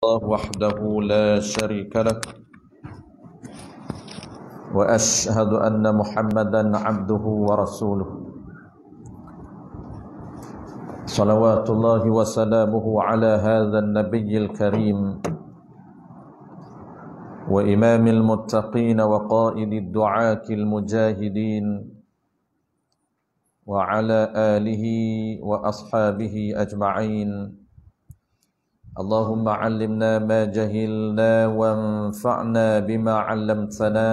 الله وحده لا شريك له وأشهد أن محمدا عبده ورسوله صلوات الله وسلامه على هذا النبي الكريم وإمام المتقين وقائد الدعاة المجاهدين وعلى آله وأصحابه أجمعين. اللهم علمنا ما جهلنا وانفعنا بما علمتنا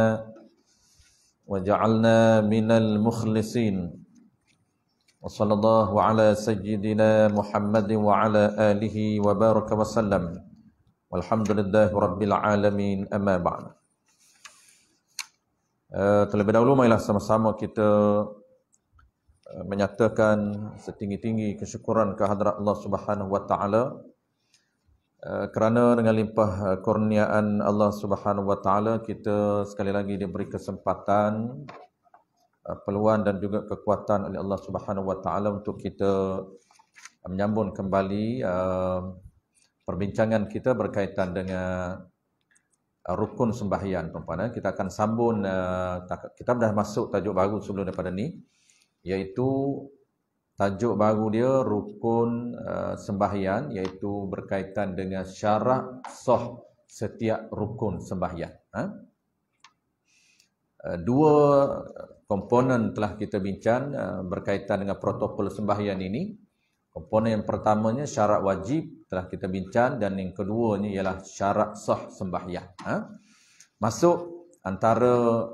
وجعلنا من المخلصين. وصلى الله على سيدنا محمد وعلى آله وبارك وسلم والحمد لله رب العالمين. أما بعد. Terlebih dahulu marilah sama-sama kita menyatakan setinggi-tinggi kesyukuran kehadrat Allah Subhanahu wa taala kerana dengan limpah kurniaan Allah Subhanahu wa taala kita sekali lagi diberi kesempatan, peluang dan juga kekuatan oleh Allah Subhanahu wa taala untuk kita menyambung kembali perbincangan kita berkaitan dengan rukun sembahyang, tuan-tuan. Kita akan sambung, kita dah masuk tajuk baru sebelum daripada ni, iaitu tajuk baru dia rukun sembahyang, iaitu berkaitan dengan syarat sah setiap rukun sembahyang. Dua komponen telah kita bincang berkaitan dengan protokol sembahyang ini. Komponen yang pertamanya syarat wajib telah kita bincang, dan yang keduanya ialah syarat sah sembahyang. Masuk antara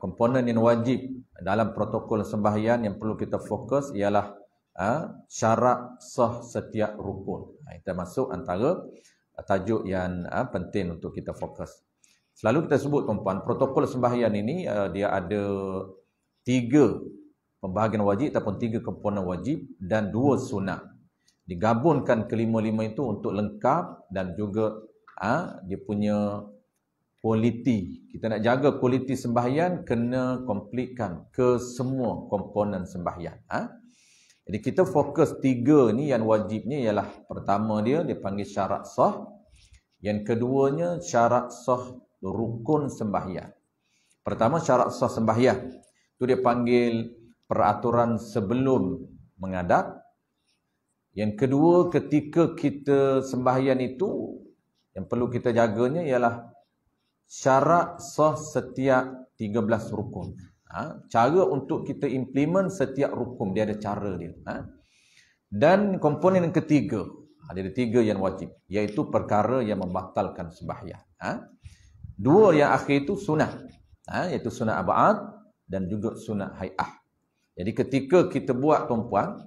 komponen yang wajib dalam protokol sembahyang yang perlu kita fokus ialah syarat sah setiap rukun. Kita masuk antara tajuk yang penting untuk kita fokus. Selalu kita sebut, tuan-puan, protokol sembahyang ini dia ada 3 pembahagian wajib ataupun 3 komponen wajib dan 2 sunat. Digabungkan kelima-lima itu untuk lengkap dan juga dia punya kualiti. Kita nak jaga kualiti sembahyang, kena komplitkan ke semua komponen sembahyang. Jadi kita fokus 3 ni yang wajibnya ialah, pertama dia panggil syarat sah. Yang keduanya syarat sah rukun sembahyang. Pertama syarat sah sembahyang, tu dia panggil peraturan sebelum menghadap. Yang kedua, ketika kita sembahyang itu yang perlu kita jaganya ialah syarat sah setiap 13 rukun. Cara untuk kita implement setiap rukun, dia ada cara dia. Dan komponen yang ketiga, ada 3 yang wajib, iaitu perkara yang membatalkan sembahyang. 2 yang akhir itu sunat, iaitu sunat ab'ad dan juga sunat hai'ah. Jadi ketika kita buat, tuan-puan,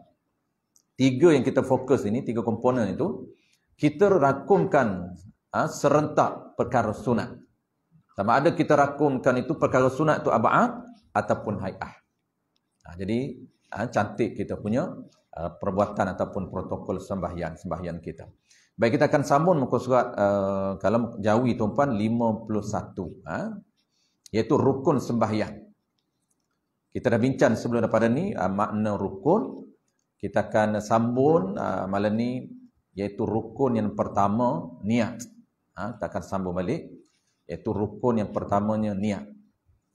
3 yang kita fokus ini, 3 komponen itu, kita rakumkan serentak perkara sunat. Sama ada kita rakumkan itu perkara sunat itu ab'ad ataupun hai'ah. Jadi cantik kita punya perbuatan ataupun protokol sembahyang kita. Baik, kita akan sambung muka surat kalau jawi, tuan-puan, 51, iaitu rukun sembahyang. Kita dah bincang sebelum daripada ni makna rukun. Kita akan sambung malam ni, iaitu rukun yang pertama, niat. Kita akan sambung balik, iaitu rukun yang pertamanya niat.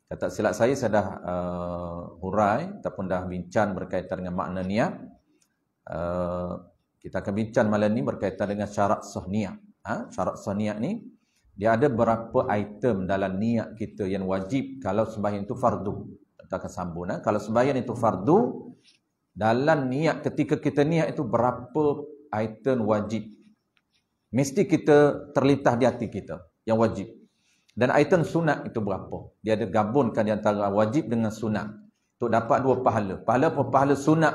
Kalau tak silap saya dah hurai ataupun dah bincang berkaitan dengan makna niat. Kita akan bincang malam ni berkaitan dengan syarat sah niat. Syarat sah niat ni, dia ada berapa item dalam niat kita yang wajib kalau sembahyang itu fardu. Kita akan sambung. Kalau sembahyang itu fardu, dalam niat, ketika kita niat itu berapa item wajib mesti kita terlintas di hati kita yang wajib. Dan item sunat itu berapa? Dia ada gabungkan di antara wajib dengan sunat untuk dapat 2 pahala. Pahala apa? Pahala sunat.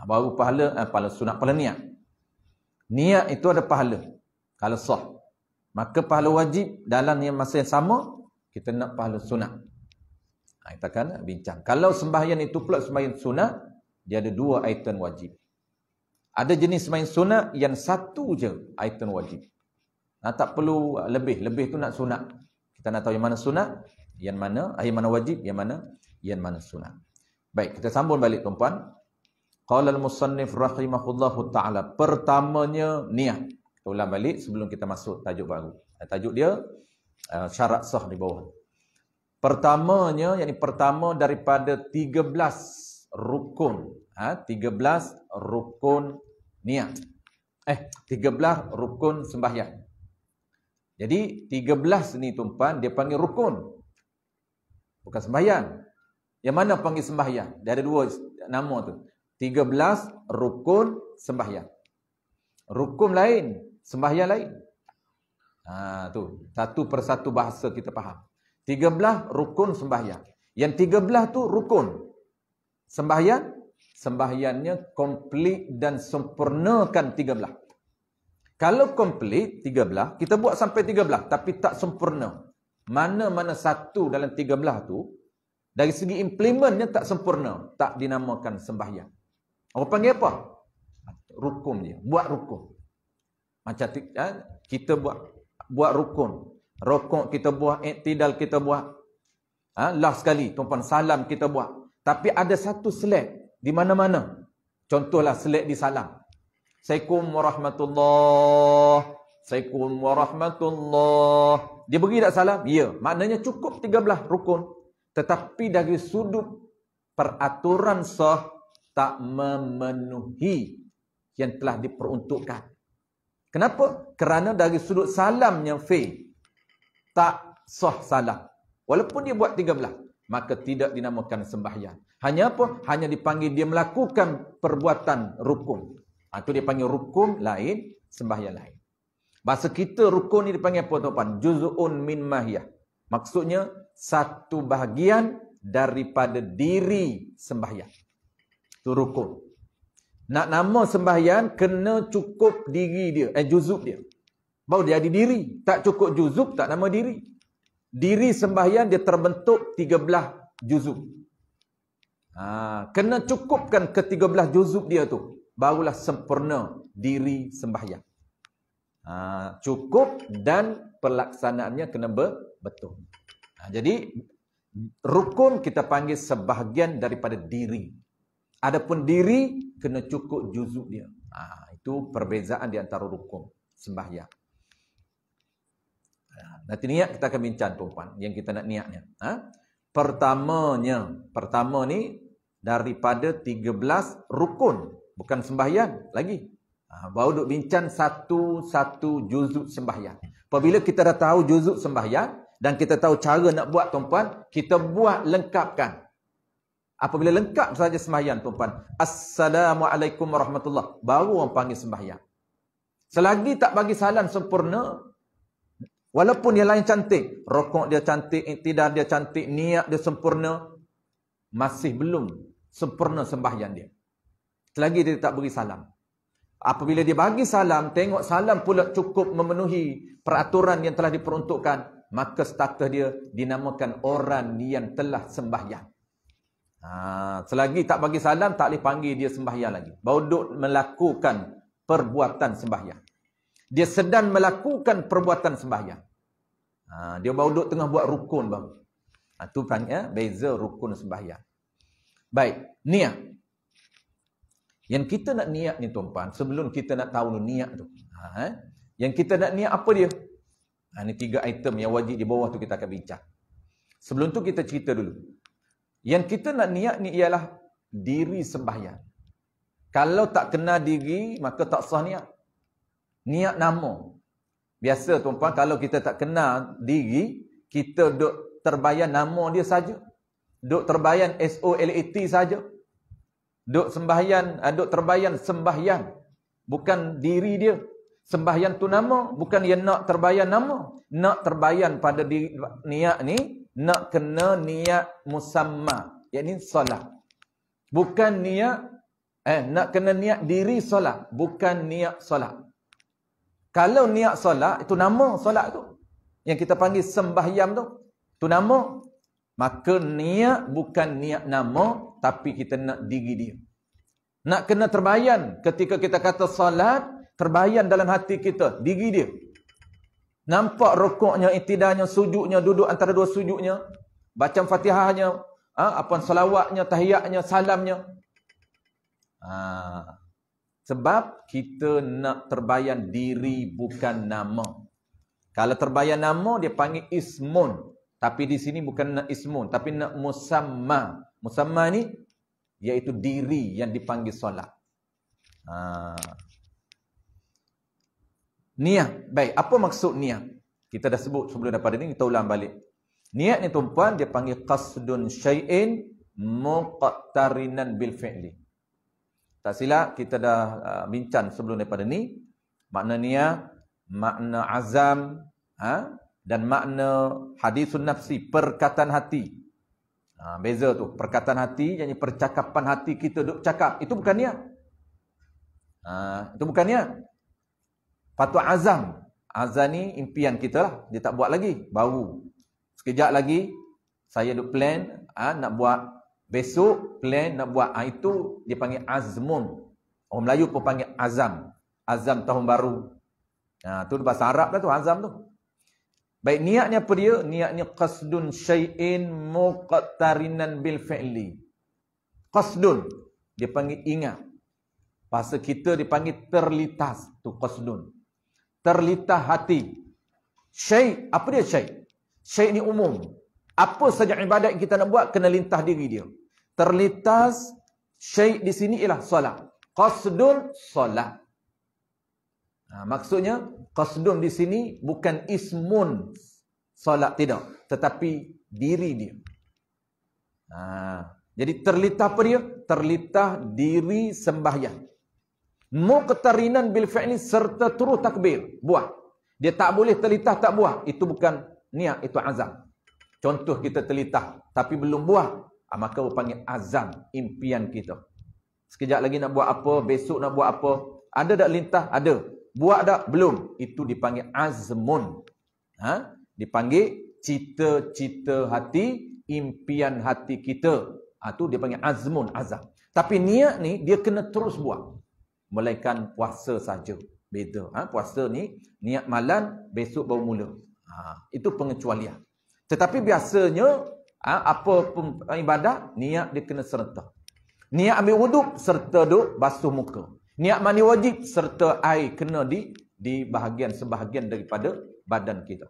Baru pahala sunat, pahala niat. Niat itu ada pahala kalau sah. Maka pahala wajib dalam yang masa yang sama, kita nak pahala sunat. Kita akan bincang. Kalau sembahyang itu pula sembahyang sunat, dia ada 2 item wajib. Ada jenis sembahyang sunat yang 1 je item wajib. Tak perlu lebih. Lebih tu nak sunat. Kita nak tahu yang mana sunat, yang mana wajib, yang mana sunat. Baik, kita sambung balik, tuan-puan. Qala al-musannif rahimahullahu ta'ala. Pertamanya niat. Kita ulang balik sebelum kita masuk tajuk baru. Tajuk dia syarat sah di bawah. Pertamanya, yakni pertama daripada 13 rukun. 13 rukun niat. 13 rukun sembahyang. Jadi 13 ni tuan-puan dia panggil rukun. Bukan sembahyang. Yang mana panggil sembahyang? Dia ada dua nama tu. 13 rukun sembahyang. Rukun lain, sembahyang lain. Tu satu persatu bahasa kita faham. 13 rukun sembahyang. Yang 13 tu rukun. Sembahyangnya komplit dan sempurnakan 13. Kalau komplit 13, kita buat sampai 13 tapi tak sempurna. Mana-mana satu dalam 13 tu dari segi implementnya tak sempurna, tak dinamakan sembahyang. Orang panggil apa? Rukun dia, buat rukun. Macam kita buat rukun. Rokok kita buat, iktidal kita buat. Last sekali, tuan-puan, salam kita buat. Tapi ada satu selek di mana-mana. Contohlah selek di salam. Assalamualaikum warahmatullahi. Assalamualaikum warahmatullahi. Dia beri tak salam? Ya. Maknanya cukup 13 rukun. Tetapi dari sudut peraturan sah tak memenuhi yang telah diperuntukkan. Kenapa? Kerana dari sudut salamnya tak sah salam. Walaupun dia buat 13, maka tidak dinamakan sembahyang. Hanya apa? Hanya dipanggil dia melakukan perbuatan rukun. Itu dia panggil rukun lain, sembahyang lain. Bahasa kita rukun ni dipanggil apa tuan-puan? Juz'un min mahiyah. Maksudnya satu bahagian daripada diri sembahyang. Itu rukun. Nak nama sembahyang kena cukup diri dia, juzuk dia. Baru dia ada diri. Tak cukup juzuk, tak nama diri. Diri sembahyang dia terbentuk 13 juzuk. Kena cukupkan ke 13 juzuk dia tu. Barulah sempurna diri sembahyang. Cukup dan pelaksanaannya kena betul. Jadi rukun kita panggil sebahagian daripada diri. Adapun diri kena cukup juzuk dia. Itu perbezaan di antara rukun sembahyang. Nanti niat kita akan bincang tuan-puan yang kita nak niatnya. Pertama ni daripada 13 rukun, bukan sembahyang lagi. Baru duk bincang satu-satu juzuk sembahyang. Apabila kita dah tahu juzuk sembahyang dan kita tahu cara nak buat tuan-puan, kita buat lengkapkan. Apabila lengkap saja sembahyang tuan-puan, Assalamualaikum warahmatullahi, baru orang panggil sembahyang. Selagi tak bagi salam sempurna, walaupun dia lain cantik, rokok dia cantik, iktidal dia cantik, niat dia sempurna, masih belum sempurna sembahyang dia. Selagi dia tak beri salam. Apabila dia bagi salam, tengok salam pula cukup memenuhi peraturan yang telah diperuntukkan, maka status dia dinamakan orang yang telah sembahyang. Selagi tak bagi salam, tak boleh panggil dia sembahyang lagi. Baru duk melakukan perbuatan sembahyang. Dia sedang melakukan perbuatan sembahyang. Dia baru duk tengah buat rukun baru. Itu panggil beza rukun sembahyang. Baik, niat. Yang kita nak niat ni tuan-puan, sebelum kita nak tahu niat tu. Yang kita nak niat apa dia? Ini 3 item yang wajib di bawah tu kita akan bincang. Sebelum tu kita cerita dulu. Yang kita nak niat ni ialah diri sembahyang. Kalau tak kena diri, maka tak sah niat. Niat nama. Biasa tuan-puan, kalau kita tak kenal diri, kita duk terbayang nama dia saja. Duk terbayang SOLAT saja. Duk sembahyang, duk terbayang sembahyang. Bukan diri dia. Sembahyang tu nama, bukan yang nak terbayang nama. Nak terbayang pada diri, niat ni, nak kena niat musamma, yakni solat. Bukan niat, nak kena niat diri solat, bukan niat solat. Kalau niat solat, itu nama solat tu. Yang kita panggil sembahyang tu. Itu nama. Maka niat bukan niat nama, tapi kita nak diri dia. Nak kena terbayang ketika kita kata solat, terbayang dalam hati kita, diri dia. Nampak rukuknya, iktidalnya, sujudnya, duduk antara dua sujudnya, baca Fatihahnya, salawatnya, tahiyatnya, salamnya. Sebab kita nak terbayan diri bukan nama. Kalau terbayan nama dia panggil ismun. Tapi di sini bukan nak ismun, tapi nak musamma. Musamma ni iaitu diri yang dipanggil solat. Niat. Baik, apa maksud niat? Kita dah sebut sebelum daripada ni, kita ulang balik. Niat ni tuan-puan dia panggil qasdun syai'in muqtarinan bil fi'li. Tak silap kita dah bincang sebelum daripada ni makna niat, makna azam, dan makna hadisun nafsi, perkataan hati. Beza tu, perkataan hati jadi percakapan hati kita duk cakap, itu bukan niat. Itu bukan niat. Patut azam. Azam ni impian kita lah, dia tak buat lagi, baru sekejap lagi saya duk plan nak buat, besok plan nak buat, itu dia panggil azmun. Orang Melayu pun panggil azam. Azam tahun baru. Tu bahasa Arab lah tu, azam tu. Baik, niatnya apa dia? Niatnya qasdun syai'in muqtarinan bil fi'li. Qasdun, dia panggil ingat. Bahasa kita dipanggil terlintas, tu qasdun. Terlintas hati. Syai', apa dia syai'? Syai' ni umum. Apa saja ibadat yang kita nak buat kena lintas diri dia. Terlintas syai' di sini ialah solat. Qasdun solat. Maksudnya qasdun di sini bukan ismun solat, tidak, tetapi diri dia. Jadi terlintas apa dia? Terlintas diri sembahyang. Muqtarinan bil fi'li, serta terus takbir, buat. Dia tak boleh terlintas tak buat, itu bukan niat, itu azam. Contoh kita terlintas tapi belum buat, maka panggil azam, impian kita. Sekejap lagi nak buat apa, besok nak buat apa, ada tak lintas? Ada. Buat tak? Belum. Itu dipanggil azmun. Dipanggil cita-cita hati, impian hati kita. Itu dia panggil azmun, azam. Tapi niat ni dia kena terus buat. Melainkan puasa saja. Beza. Puasa ni niat malam, besok baru mula. Itu pengecualian. Tetapi biasanya apa pun ibadat, niat dia kena serentak. Niat ambil wuduk serta duk basuh muka. Niat mandi wajib serta air kena di sebahagian daripada badan kita.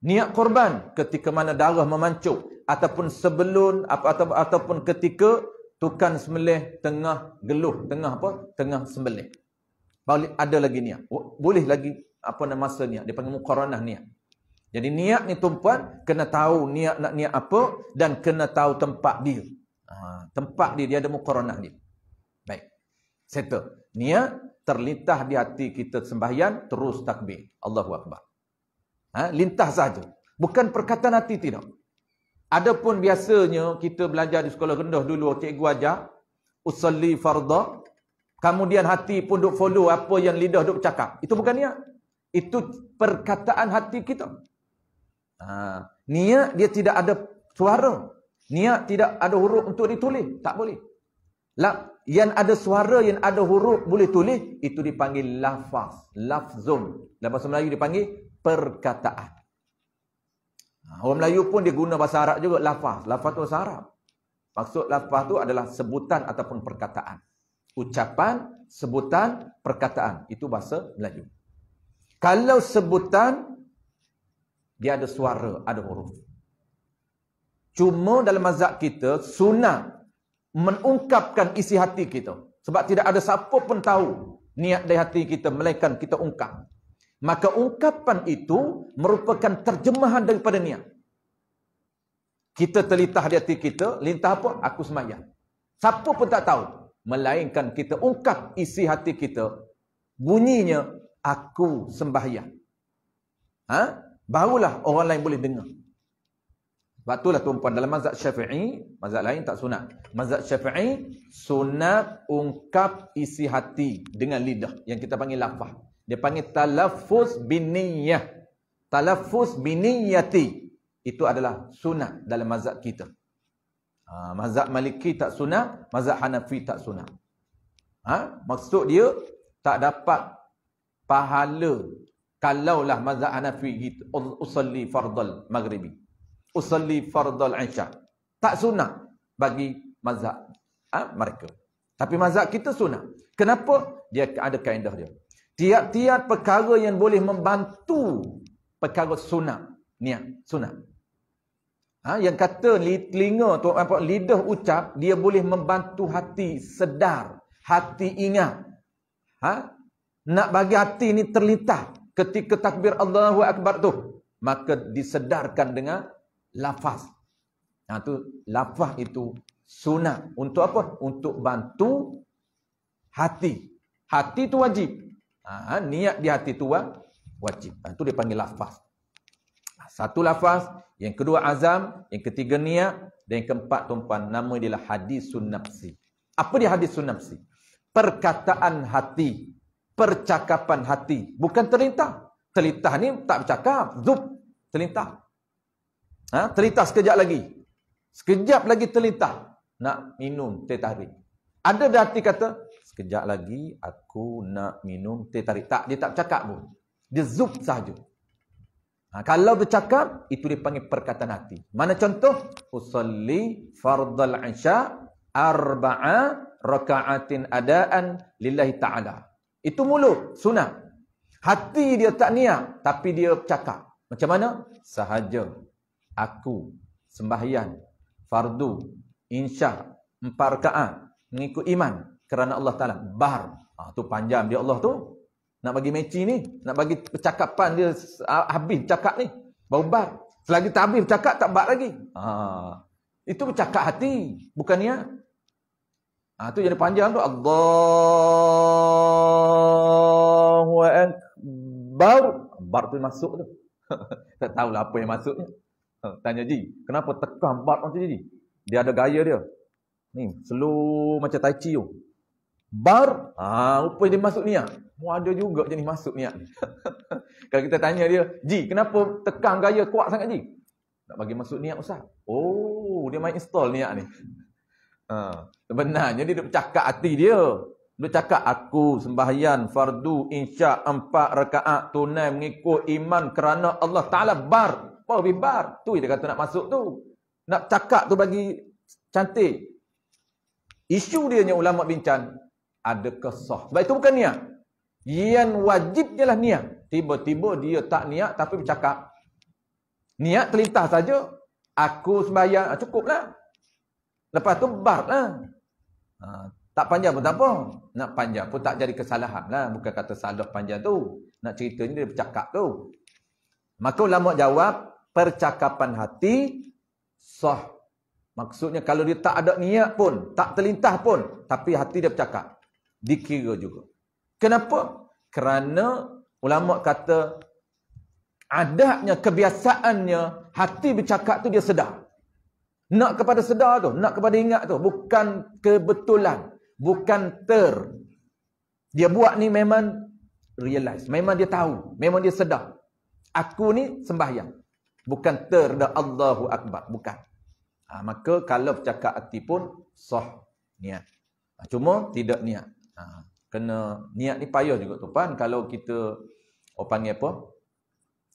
Niat korban ketika mana darah memancung, ataupun sebelum ataupun ketika tukang sembelih tengah geluh, tengah sembelih. Boleh ada lagi niat. Boleh lagi masa niat, dia panggil muqaranah niat. Jadi niat ni tuan-puan kena tahu niat nak niat apa dan kena tahu tempat dia. Tempat dia ada muqaranah dia. Baik. Settle. Niat terlintas di hati kita sembahyang, terus takbir. Allahu Akbar. Lintas saja. Bukan perkataan hati, tidak. Adapun biasanya kita belajar di sekolah rendah dulu, cikgu ajar usalli fardha, kemudian hati pun duk follow apa yang lidah duk cakap. Itu bukan niat. Itu perkataan hati kita. Niat dia tidak ada suara. Niat tidak ada huruf untuk ditulis. Tak boleh. Yang ada suara, yang ada huruf boleh tulis, itu dipanggil lafaz. Lafzun. Dalam bahasa Melayu dipanggil perkataan. Orang Melayu pun dia guna bahasa Arab juga, lafaz. Lafaz tu bahasa Arab. Maksud lafaz tu adalah sebutan ataupun perkataan. Ucapan, sebutan, perkataan. Itu bahasa Melayu. Kalau sebutan, dia ada suara, ada huruf. Cuma dalam mazhab kita, sunat mengungkapkan isi hati kita. Sebab tidak ada siapa pun tahu niat dari hati kita, melainkan kita ungkap. Maka ungkapan itu merupakan terjemahan daripada niat. Kita terlintas di hati kita, lintah apa? Aku sembahyang. Siapa pun tak tahu. Melainkan kita ungkap isi hati kita. Bunyinya, aku sembahyang. Barulah orang lain boleh dengar. Sebab itulah tuan-puan, dalam mazhab Syafi'i, mazhab lain tak sunat. Mazhab Syafi'i, sunat ungkap isi hati dengan lidah. Yang kita panggil lafaz. Dia panggil talaffuz biniyah. Talaffuz biniyati. Itu adalah sunat dalam mazhab kita. Mazhab Maliki tak sunat, mazhab Hanafi tak sunat. Maksud dia, tak dapat pahala. Kalaulah mazhab Hanafi gitu, usalli fardal maghribi, usalli fardal isya, tak sunat bagi mazhab mereka. Tapi mazhab kita sunnah. Kenapa? Dia ada kaedah dia. Tiap-tiap perkara yang boleh membantu perkara sunat, niat sunat. Yang kata telinga tu apa, lidah ucap, dia boleh membantu hati sedar, hati ingat. Nak bagi hati ni terlintas ketika takbir Allahu Akbar tu, maka disedarkan dengan lafaz. Tu lafaz itu sunat. Untuk apa? Untuk bantu hati. Hati tu wajib. Niat di hati tu wajib. Itu dia panggil lafaz. Satu lafaz, yang kedua azam, yang ketiga niat, dan yang keempat tuan-tuan, nama dia lah hadisun nafsi. Apa dia hadisun nafsi? Perkataan hati, percakapan hati, bukan terlintas. Terlintas ni tak bercakap, zup, terlintas. Terlintas sekejap lagi. Sekejap lagi terlintas. Nak minum teh tarik. Ada dah hati kata, sekejap lagi aku nak minum teh tarik. Tak, dia tak bercakap pun. Dia zup sahaja. Kalau bercakap, itu dipanggil perkataan hati. Mana contoh? Usalli fardal isya arba'a raka'atin adaan lillahi ta'ala. Itu mulut, sunat. Hati dia tak niat, tapi dia cakap. Macam mana? Sahaja aku sembahyang fardu insya 4 rakaat mengikut iman kerana Allah Ta'ala. Bar. Tu panjang dia Allah tu. Nak bagi meci ni, nak bagi percakapan dia habis cakap ni, baru bar. Selagi tak habis bercakap, tak bar lagi. Itu bercakap hati, bukan niat. Tu jadi panjang tu. Allahu Akbar. Bar tu masuk tu. Tak tahulah apa yang masuknya. Tanya Ji, kenapa tekan bar macam Ji? Dia ada gaya dia. Ni, slow macam tai chi tu. Bar, rupanya dia masuk niat. Ada juga jenis masuk niat. Kalau kita tanya dia, Ji, kenapa tekan gaya kuat sangat Ji? Nak bagi masuk niat Ustaz. Oh, dia main install niat ni. Sebenarnya dia bercakap hati dia. Dia cakap, aku sembahyang fardu insya 4 rakaat tunai mengikut iman kerana Allah Ta'ala bar. Baru bar. Tu dia kata nak masuk tu. Nak cakap tu bagi cantik. Isu dia yang ulama bincang, adakah sah? Sebab itu bukan niat. Yang wajib ialah niat. Tiba-tiba dia tak niat tapi bercakap. Niat terlintas saja. Aku sembahyang, cukuplah. Lepas tu bar lah. Tak panjang pun tak apa. Nak panjang pun tak jadi kesalahan lah. Bukan kata salah panjang tu. Nak ceritanya dia bercakap tu. Maka ulama jawab, percakapan hati sah. Maksudnya kalau dia tak ada niat pun, tak terlintas pun, tapi hati dia bercakap, dikira juga. Kenapa? Kerana ulama kata adatnya, kebiasaannya, hati bercakap tu dia sedar. Nak kepada sedar tu, nak kepada ingat tu, bukan kebetulan, bukan dia buat ni memang realize, memang dia tahu, memang dia sedar. Aku ni sembahyang, bukan dah Allahu Akbar, bukan. Maka kalau bercakap hati pun sah niat. Cuma tidak niat. Kena niat ni payah juga tu Pan. Kalau kita panggil apa?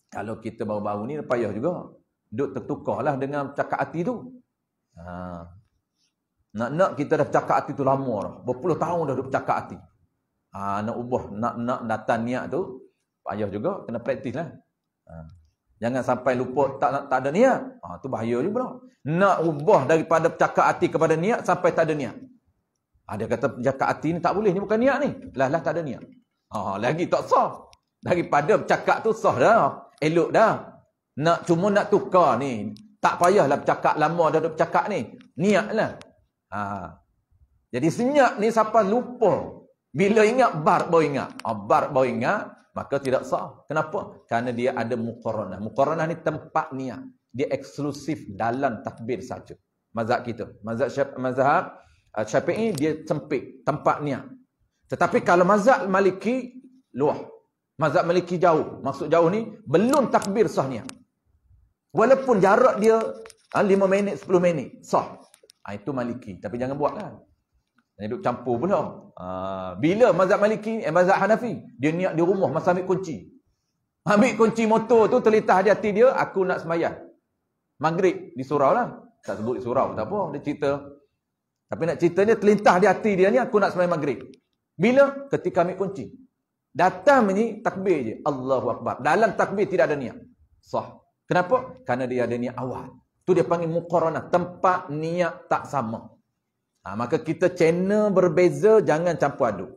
Kalau kita baru-baru ni payah juga. Duk tertukarlah dengan cakap hati tu. Nak kita dah bercakap hati tu lama dah. Berpuluh tahun dah duk bercakap hati. Nak ubah, nak datang niat tu payah juga, kena praktis lah. Jangan sampai lupa tak ada niat. Tu bahaya juga. Nak ubah daripada bercakap hati kepada niat sampai tak ada niat. Dia kata bercakap hati ni tak boleh, ni bukan niat ni. Lah tak ada niat. Lagi tak sah. Daripada bercakap tu sah dah. Elok dah. Cuma nak tukar ni. Tak payahlah bercakap lama dah duk bercakap ni. Niatlah. Jadi senyap ni siapa lupa. Bila ingat bar baru ingat. Bar baru ingat, maka tidak sah. Kenapa? Kerana dia ada muqaranah. Muqaranah ni tempat niat. Dia eksklusif dalam takbir saja. Mazhab kita. Mazhab Syafi'i dia sempit, tempat niat. Tetapi kalau mazhab Maliki luah. Mazhab Maliki jauh. Maksud jauh ni belum takbir sah niat. Walaupun jarak dia 5 minit, 10 minit sah. Itu Maliki. Tapi jangan buatlah. Dia duduk campur pula. Bila mazhab Maliki, mazhab Hanafi, dia niat di rumah masa ambil kunci. Ambil kunci motor tu terlintas di hati dia, aku nak sembahyang. Maghrib di surau lah. Tak sebut di surau, tak apa. Dia cerita. Tapi nak ceritanya terlintas di hati dia ni, aku nak sembahyang maghrib. Bila? Ketika ambil kunci. Datang ni takbir je. Allahu Akbar. Dalam takbir tidak ada niat. Sah. Kenapa? Kerana dia ada niat awal. Tu dia panggil muqaranah. Tempat niat tak sama. Maka kita channel berbeza, jangan campur aduk.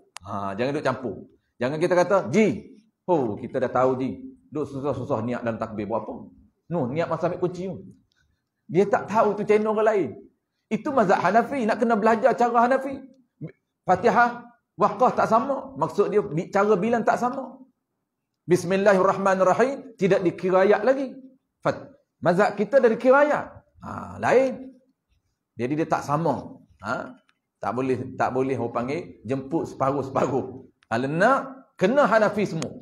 Jangan duk campur. Jangan kita kata, Ji. Oh, kita dah tahu Ji. Duk susah-susah niat dalam takbir. Buat apa? No, niat masa ambil kunci tu. Dia tak tahu tu channel orang lain. Itu mazhab Hanafi. Nak kena belajar cara Hanafi. Fatihah, waqah tak sama. Maksud dia, cara bilang tak sama. Bismillahirrahmanirrahim. Tidak dikirayat lagi. Mazhab kita dari kirayat. Lain. Jadi dia tak sama. Tak boleh orang panggil jemput separuh-separuh. Kalau nak, kena Hanafi semua.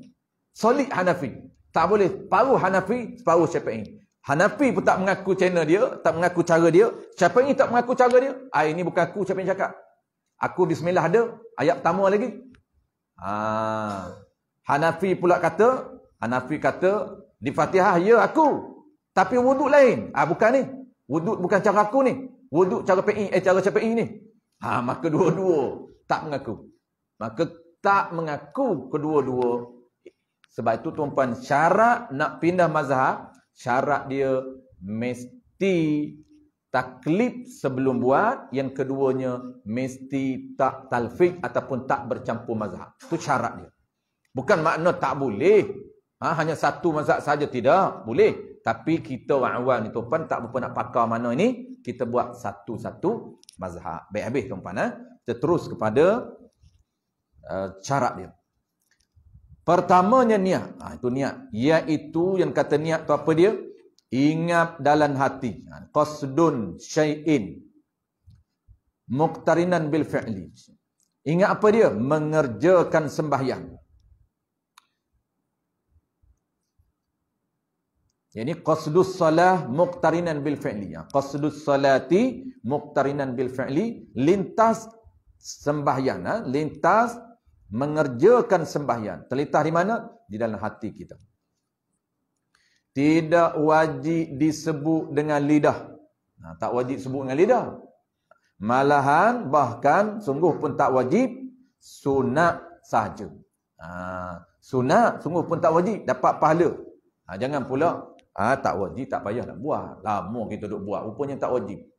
Solid Hanafi. Tak boleh paruh Hanafi, separuh Syafi'i. Hanafi pun tak mengaku channel dia, tak mengaku cara dia. Syafi'i tak mengaku cara dia. Ini bukan aku Syafi'i cakap. Aku bismillah ada, ayat pertama lagi. Hanafi kata di Fatihah ya aku. Tapi wuduk lain. Bukan ni. Wuduk bukan cara aku ni. Wuduk cara cara Syafi'i ni. Maka dua-dua tak mengaku. Maka tak mengaku kedua-dua. Sebab itu tuan-tuan, syarat nak pindah mazhab, syarat dia mesti taklid sebelum buat. Yang keduanya mesti tak talfiq ataupun tak bercampur mazhab. Itu syarat dia. Bukan makna tak boleh. Hanya satu mazhab saja, tidak. Boleh. Tapi kita orang awam ni tuan-tuan tak berapa nak pakar mana ini. Kita buat satu-satu mazhab. Baik habis tuan-tuan. Kita terus kepada syarat dia. Pertamanya niat. Itu niat. Iaitu yang kata niat tu apa dia? Ingat dalam hati. Qasdun syai'in muqtarinan bil fi'li. Ingat apa dia? Mengerjakan sembahyang. Jadi qasdus salah muqtarinan bil fi'li. Qasdus salati muqtarinan bil fi'li. Lintas sembahyang. Lintas mengerjakan sembahyang. Terletak di mana? Di dalam hati kita. Tidak wajib disebut dengan lidah. Tak wajib sebut dengan lidah. Malahan, bahkan, sungguh pun tak wajib. Sunat sahaja. Sunat, sungguh pun tak wajib. Dapat pahala. Jangan pula, tak wajib, tak payah nak buat. Lama kita duk buat. Rupanya tak wajib.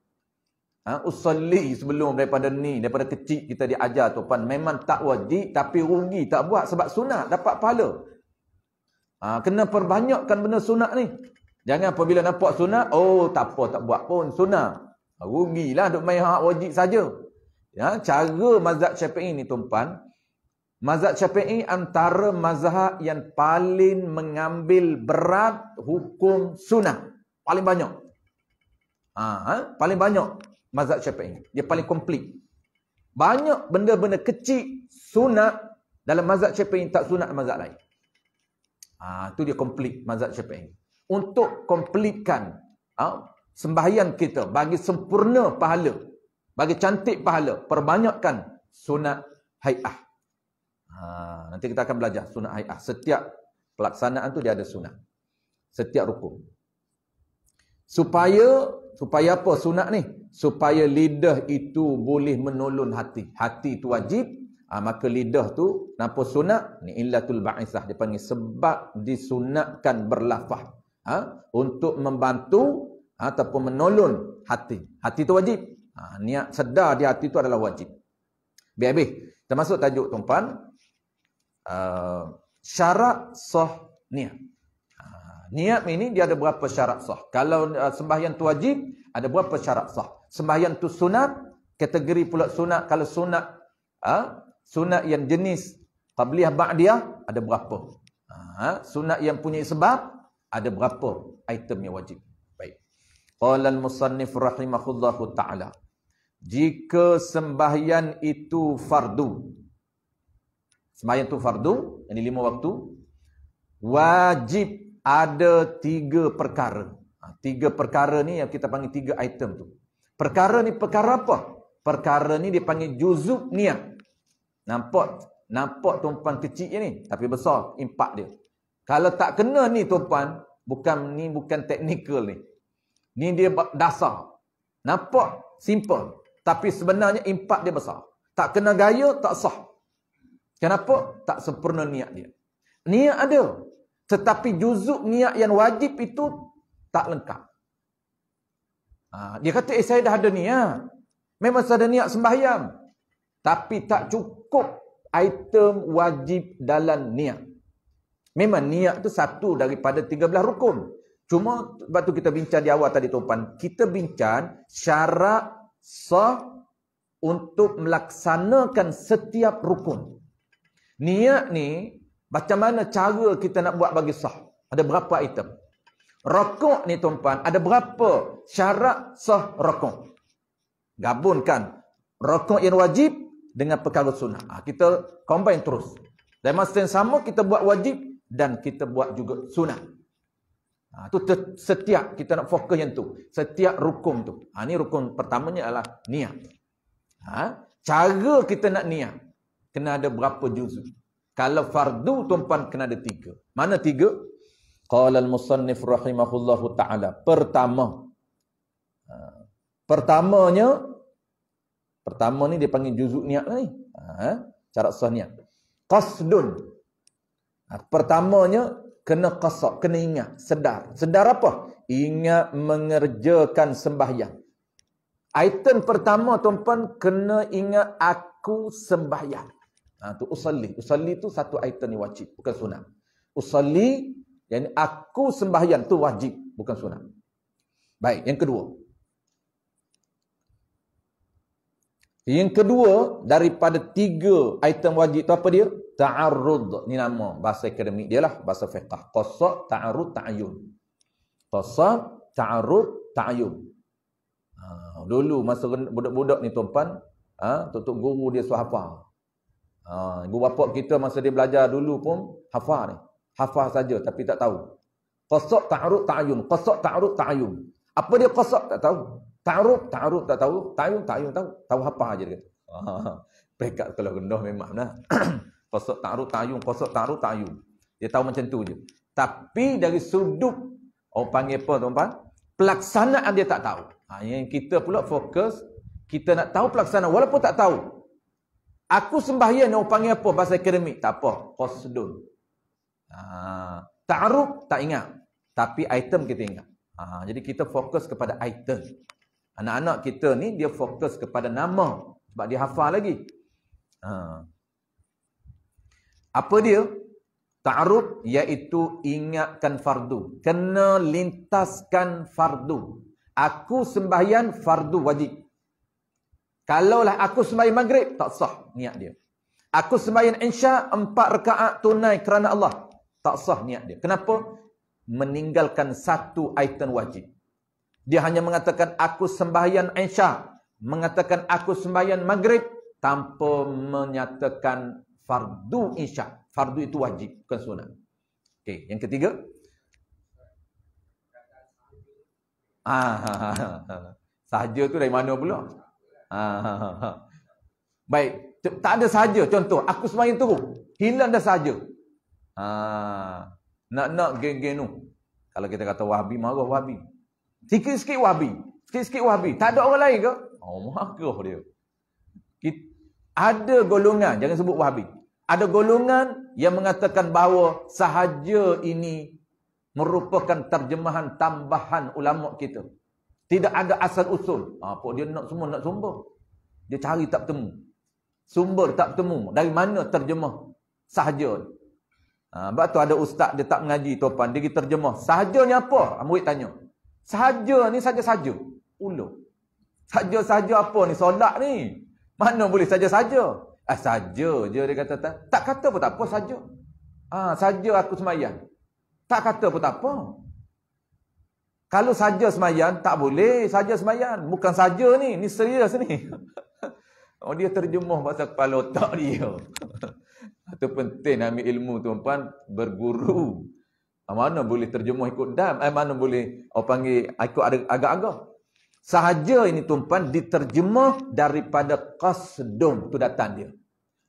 Usalli sebelum daripada kecil kita diajar tuan, memang tak wajib, tapi rugi tak buat sebab sunat, dapat pahala. Kena perbanyakkan benda sunat ni. Jangan apabila nampak sunat, tak apa, tak buat pun sunat. Rugilah duk main hak wajib saja. Cara mazhab Syafi'i ni tuan, mazhab Syafi'i antara mazhab yang paling mengambil berat hukum sunat. Paling banyak. Paling banyak mazhab Syafi'i. Dia paling komplit. Banyak benda-benda kecil sunat dalam mazhab Syafi'i, tak sunat mazhab lain. Itu dia komplit mazhab Syafi'i. Untuk komplitkan sembahyang kita, bagi sempurna pahala, bagi cantik pahala, perbanyakkan sunat hai'ah. Nanti kita akan belajar sunat hai'ah. Setiap pelaksanaan tu dia ada sunat. Setiap rukun. Supaya apa sunat ni? Supaya lidah itu boleh menolong hati. Hati itu wajib. Maka lidah tu, kenapa sunat? Ni illatul ba'isah. Dia panggil sebab disunatkan berlafaz. Untuk membantu ataupun menolong hati. Hati itu wajib. Niat sedar di hati itu adalah wajib. Habis. Termasuk tajuk tuan-tuan. Syarat sah niat. Niat ini dia ada berapa syarat sah. Kalau sembahyang tu wajib, ada berapa syarat sah. Sembahyang tu sunat, kategori pula sunat. Kalau sunat sunat yang jenis qabliyah ba'diyah, ada berapa. Sunat yang punya sebab, ada berapa item yang wajib. Baik. Qala al-musannif rahimahullahu ta'ala. Jika sembahyang itu fardu. Sembahyang itu fardu, yang 5 waktu. Wajib ada 3 perkara. 3 perkara ni yang kita panggil 3 item tu. Perkara ni perkara apa? Perkara ni dia panggil juzub niat. Nampak tuan-tuan kecil je ni, tapi besar impak dia. Kalau tak kena ni tuan-tuan, bukan teknikal ni. Ni dia dasar. Nampak simple, Tapi sebenarnya impak dia besar. Tak kena gaya, tak sah. Kenapa? Tak sempurna niat dia. Niat ada. Tetapi juzuk niat yang wajib itu tak lengkap. Dia kata, saya dah ada niat. Memang saya ada niat sembahyang. Tapi tak cukup item wajib dalam niat. Memang niat tu satu daripada 13 rukun. Cuma, sebab tu kita bincang di awal tadi tuan-tuan. Kita bincang syarat sah untuk melaksanakan setiap rukun. Niat ni, macam mana cara kita nak buat bagi sah? Ada berapa item? Rukuk ni tuan-tuan, ada berapa syarat sah rukuk? Gabungkan rukuk yang wajib dengan perkara sunnah. Kita combine terus. Dan masa yang sama kita buat wajib dan kita buat juga sunnah. Tu setiap kita nak fokus yang tu. Setiap rukun tu. Ni rukun pertamanya adalah niat. Cara kita nak niat. Kena ada berapa juzuk. Kalau fardu tuan-tuan kena ada 3. Mana 3? Qala al-musannif rahimahullahu ta'ala. Pertama ni dia panggil juzuk niat ni. Cara sah niat. Qasdun. Pertamanya kena qasad, kena ingat, sedar. Sedar apa? Ingat mengerjakan sembahyang. Item pertama tuan-tuan kena ingat aku sembahyang. Tu usalli. Usalli tu satu item ni wajib, bukan sunat. Usalli yang aku sembahyang tu wajib, bukan sunat. Baik, yang kedua. Yang kedua daripada 3 item wajib tu apa dia? Ta'arrud. Ni nama bahasa akademik dia lah, bahasa fiqh. Qasad, ta'arrud, ta'ayyun. Qasad, ta'arrud, ta'ayyun. Dulu masa budak-budak ni tuan-tuan, tok guru dia suruh hafal. Ibu bapa kita masa dia belajar dulu pun hafal ni. Hafal saja tapi tak tahu. Qasad, ta'arrud, ta'ayyun. Qasad, ta'arrud, ta'ayyun. Apa dia qasad? Tak tahu. Ta'arrud tak tahu. Ta'ayyun tahu. Tahu hafal aja dia kata. Pekat kalau rendah memang lah. Qasad, ta'arud, ta'ayyun. Qasad, ta'arud, ta'ayyun. Dia tahu macam tu je. Tapi dari sudut, orang panggil apa tuan-tuan? Pelaksanaan dia tak tahu. Yang kita pula fokus, kita nak tahu pelaksanaan. Walaupun tak tahu. Aku sembahyang, orang panggil apa? Bahasa akademik. Tak apa. Qasdun. Ta'arud, tak ingat. Tapi item kita ingat. Jadi kita fokus kepada item. Anak-anak kita ni, dia fokus kepada nama. Sebab dia hafal lagi. Apa dia? Ta'arud iaitu ingatkan fardu. Kena lintaskan fardu. Aku sembahyang fardu wajib. Kalaulah aku sembahyang maghrib, tak sah niat dia. Aku sembahyang isya 4 rakaat tunai kerana Allah. Tak sah niat dia. Kenapa? Meninggalkan satu item wajib. Dia hanya mengatakan aku sembahyang isya. Mengatakan aku sembahyang maghrib. Tanpa menyatakan fardu isya. Fardu itu wajib, bukan sunat. Okey, yang ketiga. Sahaja tu dari mana pula? Baik, tak ada sahaja. Contoh, aku sembahyang terus. Hilang dah sahaja. Nak geng-geng tu. Kalau kita kata Wahabi, marah Wahabi. Sikit-sikit Wahabi. Sikit-sikit Wahabi. Tak ada orang lain ke? Marah dia. Ada golongan, jangan sebut Wahabi. Ada golongan yang mengatakan bahawa sahaja ini merupakan terjemahan tambahan ulama kita. Tidak ada asal usul. Apa dia nak semua nak sumber. Dia cari tak bertemu. Sumber tak bertemu. Dari mana terjemah sahaja? Sebab tu ada ustaz dia tak mengaji tuan. Dia pergi terjemah. Sahajanya apa? Murid tanya. Sahaja ni saja-saja. Ulo. Saja-saja apa ni? Solat ni. Mana boleh saja-saja? Saja je dia kata. Tak kata pun tak apa saja. Saja aku semayang. Tak kata pun tak apa. Kalau saja semayang, tak boleh saja semayang. Bukan saja ni. Ni serius ni. Dia terjemah pasal kepala otak dia. Itu penting ambil ilmu tuan-tuan. Berguru. Mana boleh terjemah ikut dam. Mana boleh orang panggil ikut agak-agak. Sahaja ini tuan-tuan diterjemah daripada qasdun. Itu datang dia.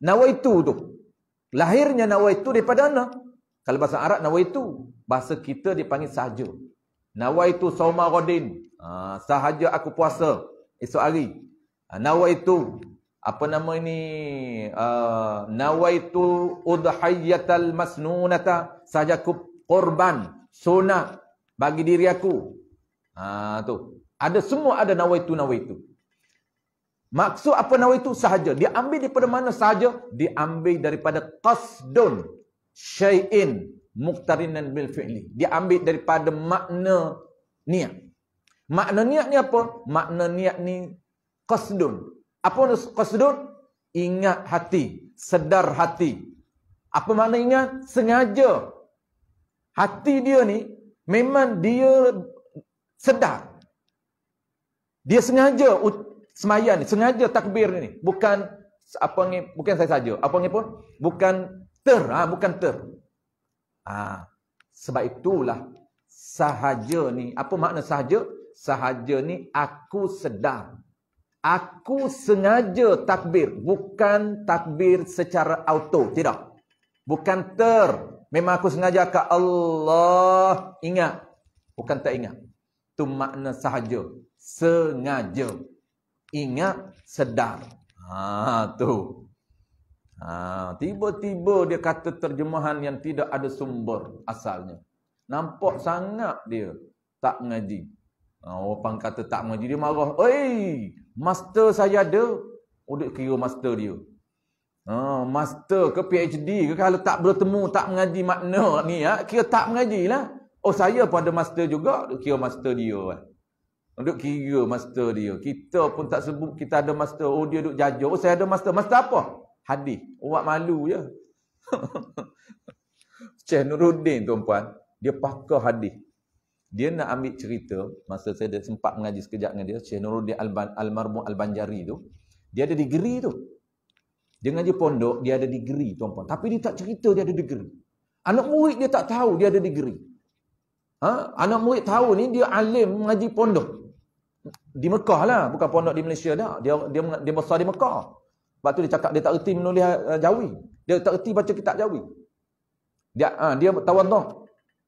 Nawaitu tu. Lahirnya nawaitu daripada mana? Kalau bahasa Arab nawaitu. Bahasa kita dipanggil sahaja. Nawaitu sauma ghadin. Sahaja aku puasa esok hari. Nawaitu, apa nama ini, nawaitu udhayatal masnunata, saja korban sunat bagi diri aku. Tu. Ada semua ada nawaitu. Maksud apa nawaitu sahaja. Dia ambil daripada mana sahaja? Diambil daripada qasdun syai'in muqtarinan bil fi'li. Dia ambil daripada makna niat. Makna niat ni apa? Makna niat ni qasdun. Apa qasdun? Ingat hati, sedar hati. Apa makna ingat? Sengaja. Hati dia ni memang dia sedar. Dia sengaja sembahyang ni, sengaja takbir ni. Bukan apa ni, bukan saya saja. Apa ni pun bukan bukan ter. Sebab itulah sahaja ni, apa makna sahaja? Sahaja ni aku sedar. Aku sengaja takbir, bukan takbir secara auto, tidak. Bukan memang aku sengaja ke Allah, ingat. Bukan tak ingat. Tu makna sahaja. Sengaja. Ingat, sedar. Tu. Tiba-tiba dia kata terjemahan yang tidak ada sumber asalnya. Nampak sangat dia tak mengaji. Orang kata tak mengaji, dia marah. Master saya ada. Duk kira master dia. Master ke PhD ke, kalau tak bertemu, tak mengaji makna ni, kira tak mengaji lah. Saya pun ada master juga. Duk kira master dia. Duk kira master dia. Kita pun tak sebut kita ada master. Dia duk jajah. Saya ada master. Master apa? Hadis. Awak malu je. Syekh Nuruddin tuan-puan, dia pakar hadis. Dia nak ambil cerita, masa saya sempat mengaji sekejap dengan dia, Syekh Nuruddin Almarhum Al-Banjari tu, dia ada degree tu. Dia ngaji pondok, dia ada degree tuan-puan. Tapi dia tak cerita dia ada degree. Anak murid dia tak tahu dia ada degree. Anak murid tahu ni dia alim mengaji pondok. Di Mekah lah, bukan pondok di Malaysia dah. Dia besar di Mekah. Sebab tu dia cakap dia tak erti menulis Jawi. Dia tak erti baca kitab Jawi. Dia tawaduk.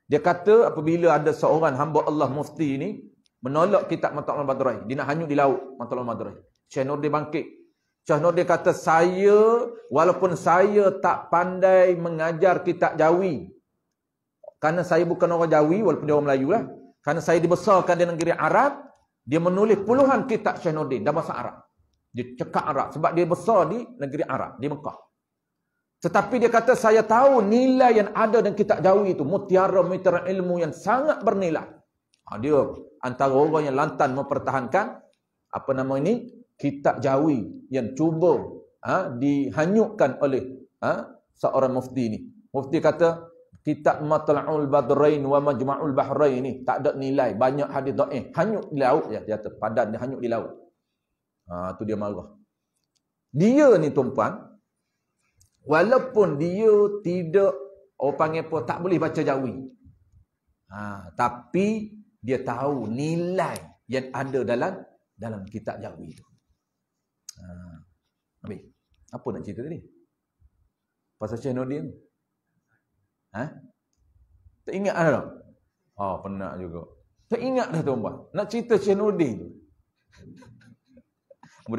Dia kata apabila ada seorang hamba Allah mufti ni menolak kitab Matlaul Madraih, dia nak hanyut di laut Matlaul Madraih. Syekh Nuruddin bangkit. Syekh Nuruddin kata, walaupun saya tak pandai mengajar kitab Jawi, kerana saya bukan orang Jawi, walaupun dia orang Melayu lah, kerana saya dibesarkan di negeri Arab, dia menulis puluhan kitab Syekh Nuruddin dalam bahasa Arab. Dia cakap Arab sebab dia besar di negeri Arab, di Mekah. Tetapi dia kata, saya tahu nilai yang ada dalam kitab Jawi itu, mutiara ilmu yang sangat bernilai. Dia antara orang yang lantan mempertahankan apa nama ini, kitab Jawi yang cuba dihanyutkan oleh seorang mufti ni. Mufti kata, kitab Matla'ul Badrain wa Majma'ul Bahrain ni tak ada nilai, banyak hadis dhaif, hanyut di laut je, dia kata padan dia hanyut di laut. Tu dia marah. Dia ni tuan-puan, walaupun dia tidak, orang panggil apa, tak boleh baca Jawi, tapi dia tahu nilai yang ada dalam kitab Jawi itu. Habis. Apa nak cerita tadi? Pasal Syekh Nuruddin. Tak ingat dah? Penat juga. Tak ingat dah tuan-puan. Nak cerita Syekh Nuruddin tu. Apa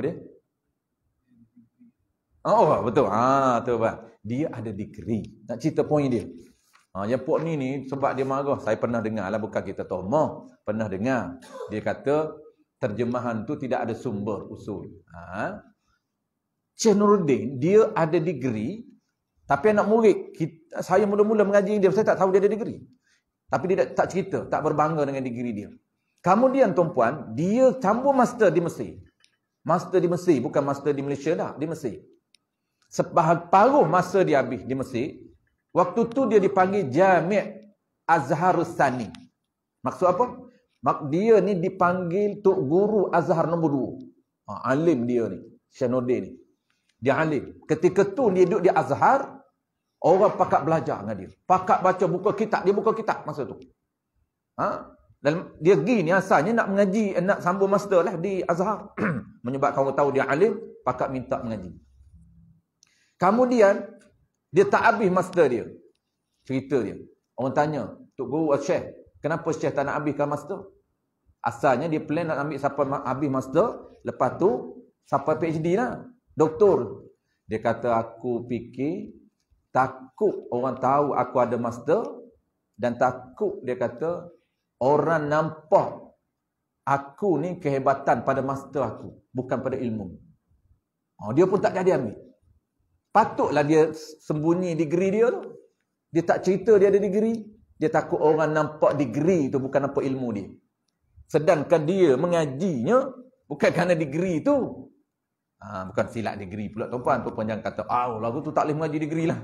dia? Betul. Tu Pak. Dia ada degree. Nak cerita poin dia. Yang puak ni sebab dia marah. Saya pernah dengar lah, bukan kita tomoh. Pernah dengar. Dia kata terjemahan tu tidak ada sumber usul. Syekh Nuruddin dia ada degree, tapi anak murid saya mula-mula mengaji dia, saya tak tahu dia ada degree. Tapi dia tak cerita, tak berbangga dengan degree dia. Kemudian tuan-puan, dia sambung master di Mesir. Master di Mesir, bukan master di Malaysia dah, di Mesir. Separuh masa dia habis di Mesir, waktu tu dia dipanggil Jami' Azharus Sani. Maksud apa? Dia ni dipanggil Tok Guru Azhar nombor 2. Alim dia ni, Syekh Nuruddin ni. Dia alim. Ketika tu dia duduk di Azhar, orang pakat belajar dengan dia. Pakat baca buku kitab, dia buka kitab masa tu. Dan dia pergi ni asalnya nak mengaji, nak sambung master lah di Azhar. Menyebabkan orang tahu dia alim, pakat minta mengaji. Kemudian, dia tak habis master dia. Cerita dia. Orang tanya, Tok Guru Syekh, kenapa Syekh tak nak habiskan master? Asalnya dia plan nak ambil sampai habis master, lepas tu sampai PhD lah, doktor. Dia kata, aku fikir takut orang tahu aku ada master, dan takut dia kata orang nampak aku ni kehebatan pada master aku, bukan pada ilmu. Dia pun tak jadi ambil. Patutlah dia sembunyi degree dia tu. Dia tak cerita dia ada degree. Dia takut orang nampak degree tu, bukan nampak ilmu dia. Sedangkan dia mengajinya bukan kerana degree tu. Bukan silap degree pula tuan-puan. Tuan-puan jangan kata, lagu tu tak boleh mengaji degree lah.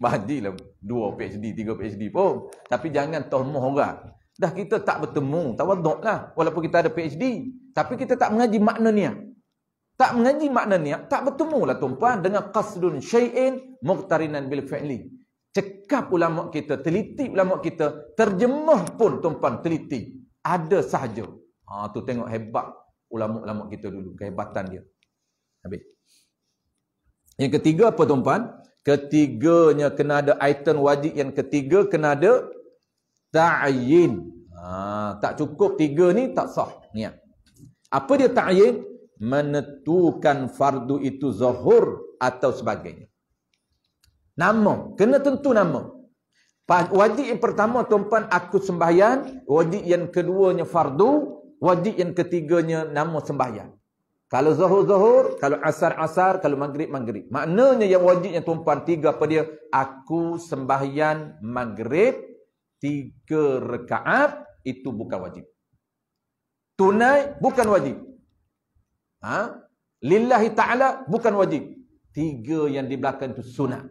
Mengajilah 2 PhD, 3 PhD pun. Tapi jangan tohmoh orang. Dah kita tak bertemu, tawaduk lah. Walaupun kita ada PhD. Tapi kita tak mengaji makna niat. Tak mengaji makna niat, tak bertemu lah tuan-puan dengan qasdun syai'in muqtarinan bil fi'li. Cekap ulama kita, teliti ulama kita, terjemah pun tuan-puan teliti. Ada sahaja. Tu tengok hebat ulama-ulama kita dulu, kehebatan dia. Habis. Yang ketiga apa tuan-puan? Ketiganya kena ada item wajib, yang ketiga kena ada ta'yin. Tak cukup 3 ni tak sah niat. Apa dia ta'yin? Menentukan fardu itu zuhur atau sebagainya. Nama, kena tentu nama. Wajib yang pertama tuan-puan aku sembahyang, wajib yang keduanya fardu, wajib yang ketiganya nama sembahyang. Kalau zuhur, kalau asar, kalau maghrib. Maknanya yang wajibnya tuan-puan 3 apa dia? Aku sembahyang maghrib 3 rakaat, itu bukan wajib. Tunai bukan wajib. Lillahi ta'ala bukan wajib. 3 yang di belakang itu sunat.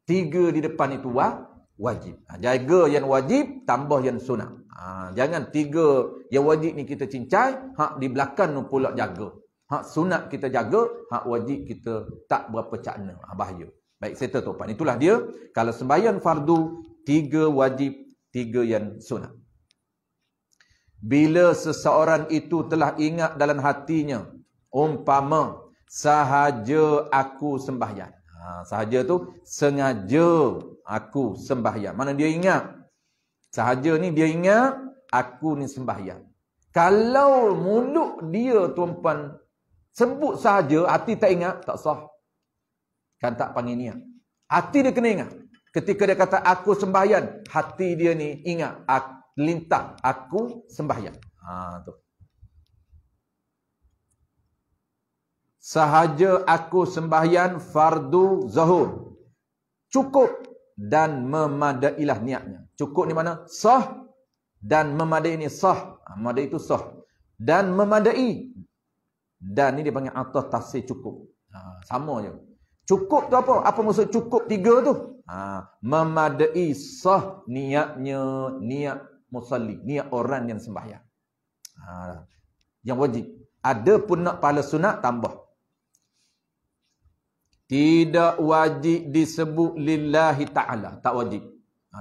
3 di depan itu wajib. Jaga yang wajib, tambah yang sunat. Jangan 3 yang wajib ni kita cincai, hak di belakang tu pula jaga. Hak sunat kita jaga, hak wajib kita tak berapa cakna. Bahaya. Baik, settle tuan. Itulah dia. Kalau sembahyang fardu, 3 wajib, 3 yang sunat. Bila seseorang itu telah ingat dalam hatinya, umpama sahaja aku sembahyang. Sahaja tu sengaja aku sembahyang. Mana dia ingat? Sahaja ni dia ingat aku ni sembahyang. Kalau mulut dia tuan-puan sebut sahaja, hati tak ingat, tak sah. Kan tak panggil niat. Hati dia kena ingat. Ketika dia kata aku sembahyang, hati dia ni ingat, lintah aku sembahyang. Tu. Sahaja aku sembahyang fardu zuhur. Cukup dan memadailah niatnya. Cukup ni mana? Sah dan memadai ni sah. Memadai itu sah. Dan memadai. Dan ni dia panggil atas tafsir cukup. Sama je. Cukup tu apa? Apa maksud cukup 3 tu? Memadai sah niatnya, niat musalli, niat orang yang sembahyang. Yang wajib. Ada pun nak pahala sunat, tambah. Tidak wajib disebut lillahi ta'ala. Tak wajib.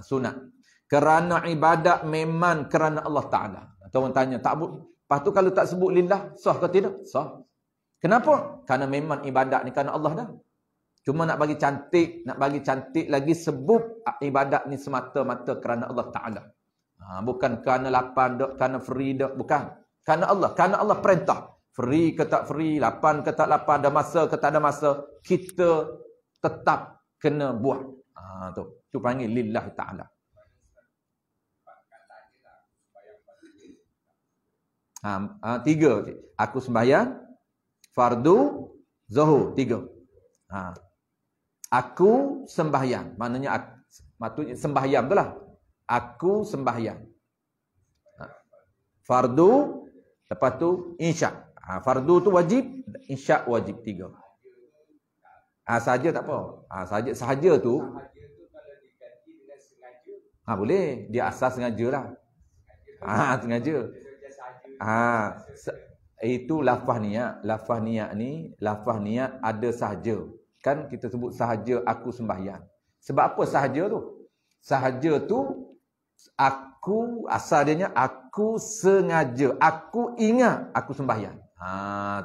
Sunat. Kerana ibadat memang kerana Allah Ta'ala. Atau orang tanya, lepas tu kalau tak sebut lillah, sah ke tidak? Sah. Kenapa? Kerana memang ibadat ni kerana Allah dah. Cuma nak bagi cantik lagi sebut ibadat ni semata-mata kerana Allah Ta'ala. Bukan kerana lapan dak, kerana free dak, bukan. Kerana Allah perintah. Free ke tak free, lapan ke tak lapan, ada masa ke tak ada masa, kita tetap kena buat. Tu panggil lillahi ta'ala. Tiga. Aku sembahyang, fardu, zuhur, 3. Aku sembahyang, maknanya sembahyang tu lah. Aku sembahyang. Fardu, lepas tu insya'. Fardu tu wajib, insya' wajib 3. Sahaja tak apa. Sahaja tu boleh. Dia asal sengaja lah. Sengaja. Itu lafaz niat. Lafaz niat ada sahaja. Kan kita sebut sahaja aku sembahyang. Sebab apa sahaja tu? Sahaja tu aku, asalnya aku sengaja, aku ingat aku sembahyang.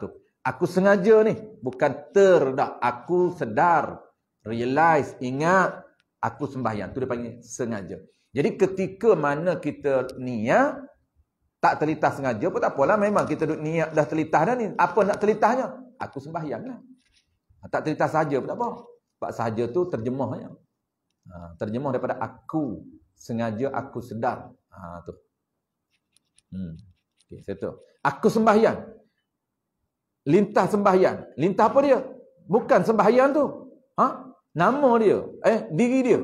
Tu. Aku sengaja ni, bukan terdak. Aku sedar, realize, ingat aku sembahyang. Tu dia panggil sengaja. Jadi ketika mana kita niat, tak terlintas sengaja pun tak apalah. Memang kita duk niat dah terlintas dah ni. Apa nak terlintasnya? Aku sembahyang lah. Tak terlintas saja pun tak apa. Sebab sahaja tu terjemahnya. Terjemah daripada aku. Sengaja aku sedar. Tu. Okay, satu. Aku sembahyang. Lintah sembahyang. Lintah apa dia? Bukan sembahyang tu. Nama dia. Diri dia.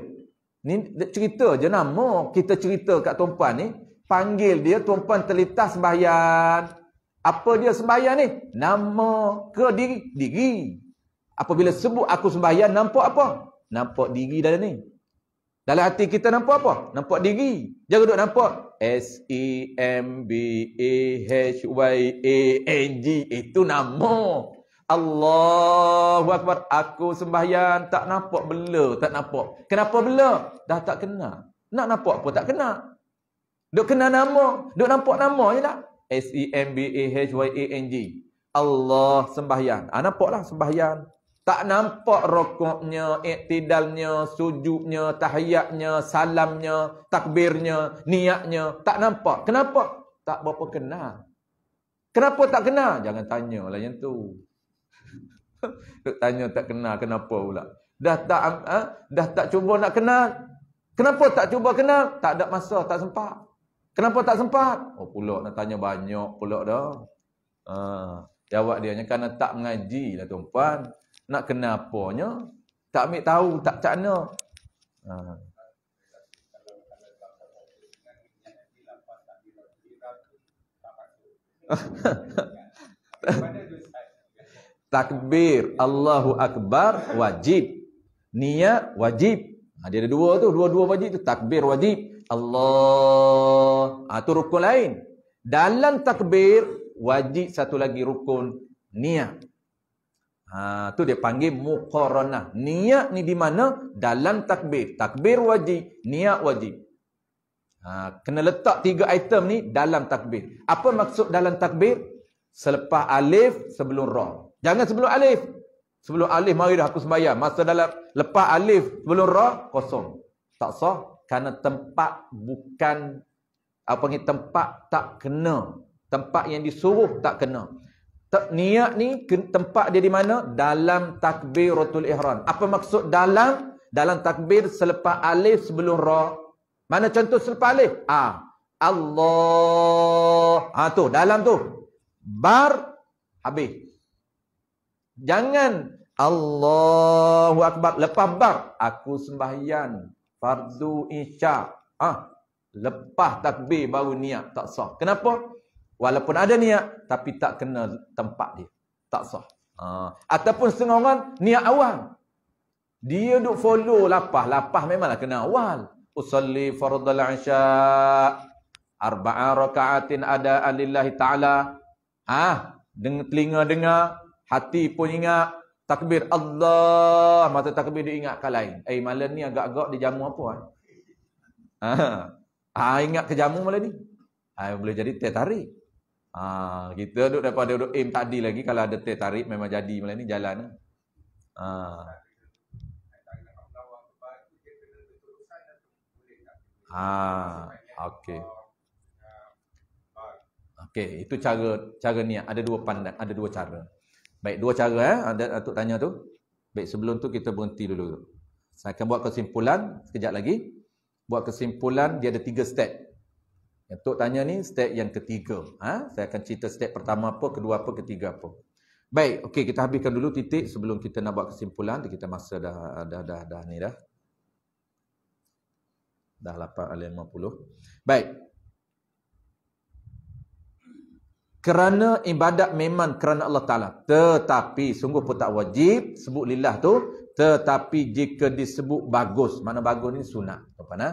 Ni cerita je nama. Kita cerita kat tuan-puan ni. Panggil dia, tuan-puan terlintas sembahyang. Apa dia sembahyang ni? Nama ke diri? Diri. Apabila sebut aku sembahyang, nampak apa? Nampak diri dalam ni. Dalam hati kita nampak apa? Nampak diri. Jangan duduk nampak SEMBAHYANG. Itu nama. Allahu Akbar. Aku sembahyang. Tak nampak bela. Tak nampak. Kenapa bela? Dah tak kena. Nak nampak apa? Tak kena. Duk kena nama. Duk nampak nama je tak? SEMBAHYANG. Allah sembahyang. Nampaklah sembahyang. Tak nampak rokoknya, iktidalnya, sujudnya, tahiyatnya, salamnya, takbirnya, niatnya. Tak nampak. Kenapa? Tak berapa kenal. Kenapa tak kenal? Jangan tanyalah yang tu. Duk tanya tak kenal, kenapa pula? Dah tak cuba nak kenal. Kenapa tak cuba kenal? Tak ada masa, tak sempat. Kenapa tak sempat? Pula nak tanya banyak pula dah. Jawab dia, kerana tak mengaji lah tuan-puan. Nak kena apanya? Tak ambil tahu, tak cakna. Takbir Allahu Akbar wajib. Niat wajib. Dia ada dua tu, dua-dua wajib tu. Takbir wajib. Allah. Tu rukun lain. Dalam takbir wajib satu lagi rukun niat. Tu dia panggil muqaranah. Niat ni di mana? Dalam takbir. Takbir wajib, niat wajib. Kena letak 3 item ni dalam takbir. Apa maksud dalam takbir? Selepas alif, sebelum ra. Jangan sebelum alif. Sebelum alif mari dah aku sembahyang. Masa dalam lepas alif sebelum ra kosong. Tak sah kerana tempat bukan tempat tak kena. Tempat yang disuruh tak kena. Niat ni tempat dia di mana? Dalam takbiratul ihram. Apa maksud dalam? Dalam takbir selepas alif sebelum ra. Mana contoh selepas alif? Allah. Tu dalam tu. Bar habis. Jangan Allahu Akbar lepas bar. Aku sembahyang fardu isya. Lepas takbir baru niat, tak sah. Kenapa? Walaupun ada niat, tapi tak kena tempat dia. Tak sah. Ataupun setengah orang, niat awal. Dia duk follow lapah. Lapah memanglah kena awal. Usalli fardal isya. 4 rakaatin adaan lillahi ta'ala. Dengan telinga dengar, hati pun ingat. Takbir Allah. Masa takbir dia ingatkan lain. Malam ni agak-agak dia jamu apa? Ingat ke jamu malam ni? Boleh jadi teh tarik. Kita duduk daripada duduk aim tadi lagi. Kalau ada teh tarik memang jadi malam ni jalan. Okey, itu cara niat. Ada 2 pandang, ada 2 cara. Baik, 2 cara ada Atuk tanya tu. Baik, sebelum tu kita berhenti dulu. Saya akan buat kesimpulan sekejap lagi. Buat kesimpulan dia ada 3 step. Yang Tok tanya ni step yang ketiga. Saya akan cerita step pertama apa, kedua apa, ketiga apa. Baik, okey, kita habiskan dulu titik sebelum kita nak buat kesimpulan. Kita masa dah ni dah. Dah 8:50. Baik. Kerana ibadat memang kerana Allah Ta'ala. Tetapi, sungguh pun tak wajib sebut lillah tu. Tetapi jika disebut bagus. Mana bagus ni sunat.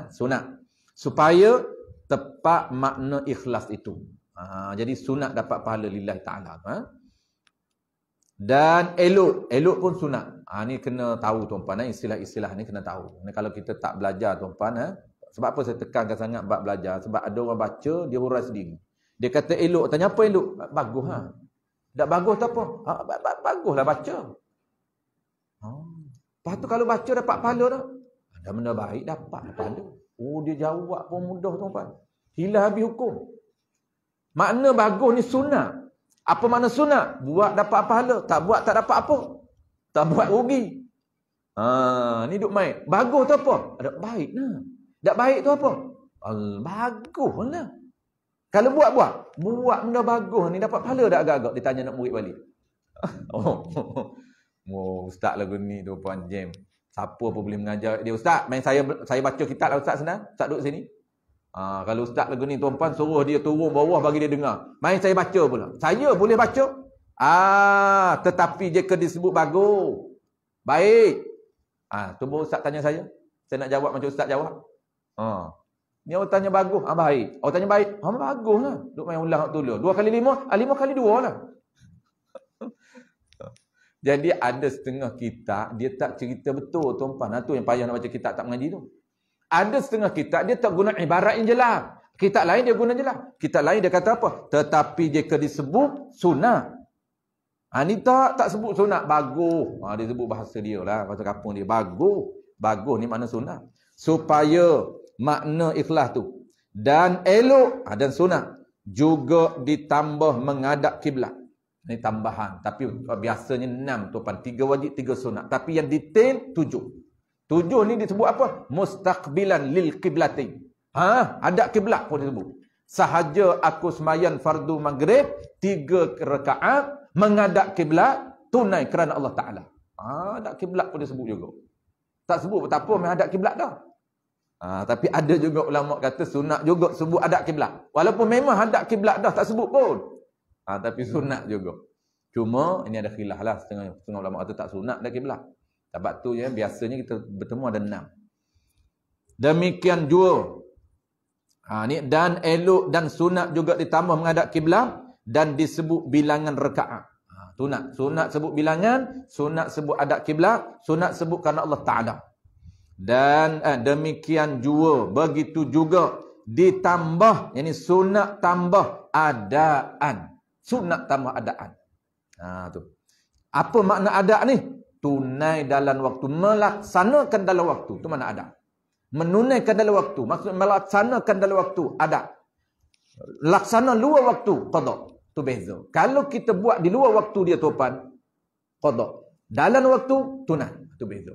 Sunat. Supaya tepat makna ikhlas itu. Jadi sunat dapat pahala lillahi ta'ala. Dan elok. Elok pun sunat. Ni kena tahu tuan-puan. Istilah-istilah ni kena tahu. Kalau kita tak belajar tuan-puan. Sebab apa saya tekankan sangat bab belajar? Sebab ada orang baca, dia hurai sendiri. Dia kata elok. Tanya apa elok? Bagus. Tak bagus tak apa? Baguslah baca. Lepas tu kalau baca dapat pahala dah. Ada benda baik dapat pahala. Oh, dia jawab pun mudah tuan-tuan. Hilang habis hukum. Makna bagus ni sunat. Apa makna sunat? Buat dapat pahala, tak buat tak dapat apa. Tak buat rugi. Ni duk main. Bagus tu apa? Ada baik nah. Tak baik tu apa? Bagus lah. Kalau buat benda bagus ni dapat pahala tak agak-agak? Dia tanya nak murid balik. Ustaz lagu ni tu Puan Jem. Siapa apa boleh mengajar dia? Ustaz, main saya baca kitab lah Ustaz senang. Ustaz duduk sini. Kalau Ustaz lagu ni tuan-puan suruh dia turun bawah bagi dia dengar. Main saya baca pula. Saya boleh baca. Tetapi jika disebut bagus, baik. Tu baru Ustaz tanya saya. Saya nak jawab macam Ustaz jawab. Ni orang tanya bagus, baik. Orang tanya baik, bagus lah. Duk main ulang waktu dulu. 2 kali 5, 5 kali 2 lah. Jadi ada setengah kitab, dia tak cerita betul tuan-tuan. Itu yang payah nak baca kitab tak mengaji tu. Ada setengah kitab, dia tak guna ibarat yang jelas. Kitab lain dia guna jelas. Kitab lain dia kata apa? Tetapi jika disebut sunat. Ni tak sebut sunat, bagus. Dia sebut bahasa dia lah, bahasa kampung dia. Bagus. Bagus ni makna sunat. Supaya makna ikhlas tu. Dan elok, dan sunat. Juga ditambah menghadap kiblat. Ini tambahan. Tapi biasanya 6 tuan-tuan. 3 wajib, 3 sunat. Tapi yang detail 7. 7 ni disebut apa? Mustaqbilan lil qiblati. Hadap kiblat pun disebut. Sahaja aku sembahyang fardu maghrib 3 rakaat menghadap kiblat tunai kerana Allah Taala. Hadap kiblat pun disebut juga. Tak sebut tak apa menghadap kiblat dah. Tapi ada juga ulama kata sunat juga sebut hadap kiblat. Walaupun memang hadap kiblat dah tak sebut pun. Tapi sunat juga. Cuma ini ada khilaf lah. Setengah ulama kata tak sunat dah kiblat. Sebab tu ya, biasanya kita bertemu ada 6. Demikian jua. Ni dan elok dan sunat juga ditambah menghadap kiblat dan disebut bilangan rakaat. Sunat sebut bilangan, sunat sebut hadap kiblat, sunat sebut kerana Allah Taala. Dan demikian jua, begitu juga ditambah, yakni sunat tambah adaan. Sunat tambah adaan. Tu. Apa makna ada ni? Tunai dalam waktu, melaksanakan dalam waktu. Itu makna ada. Menunaikan dalam waktu, maksud melaksanakan dalam waktu ada. Laksana luar waktu qada. Tu beza. Kalau kita buat di luar waktu dia tuan, qada. Dalam waktu tunai. Tu beza.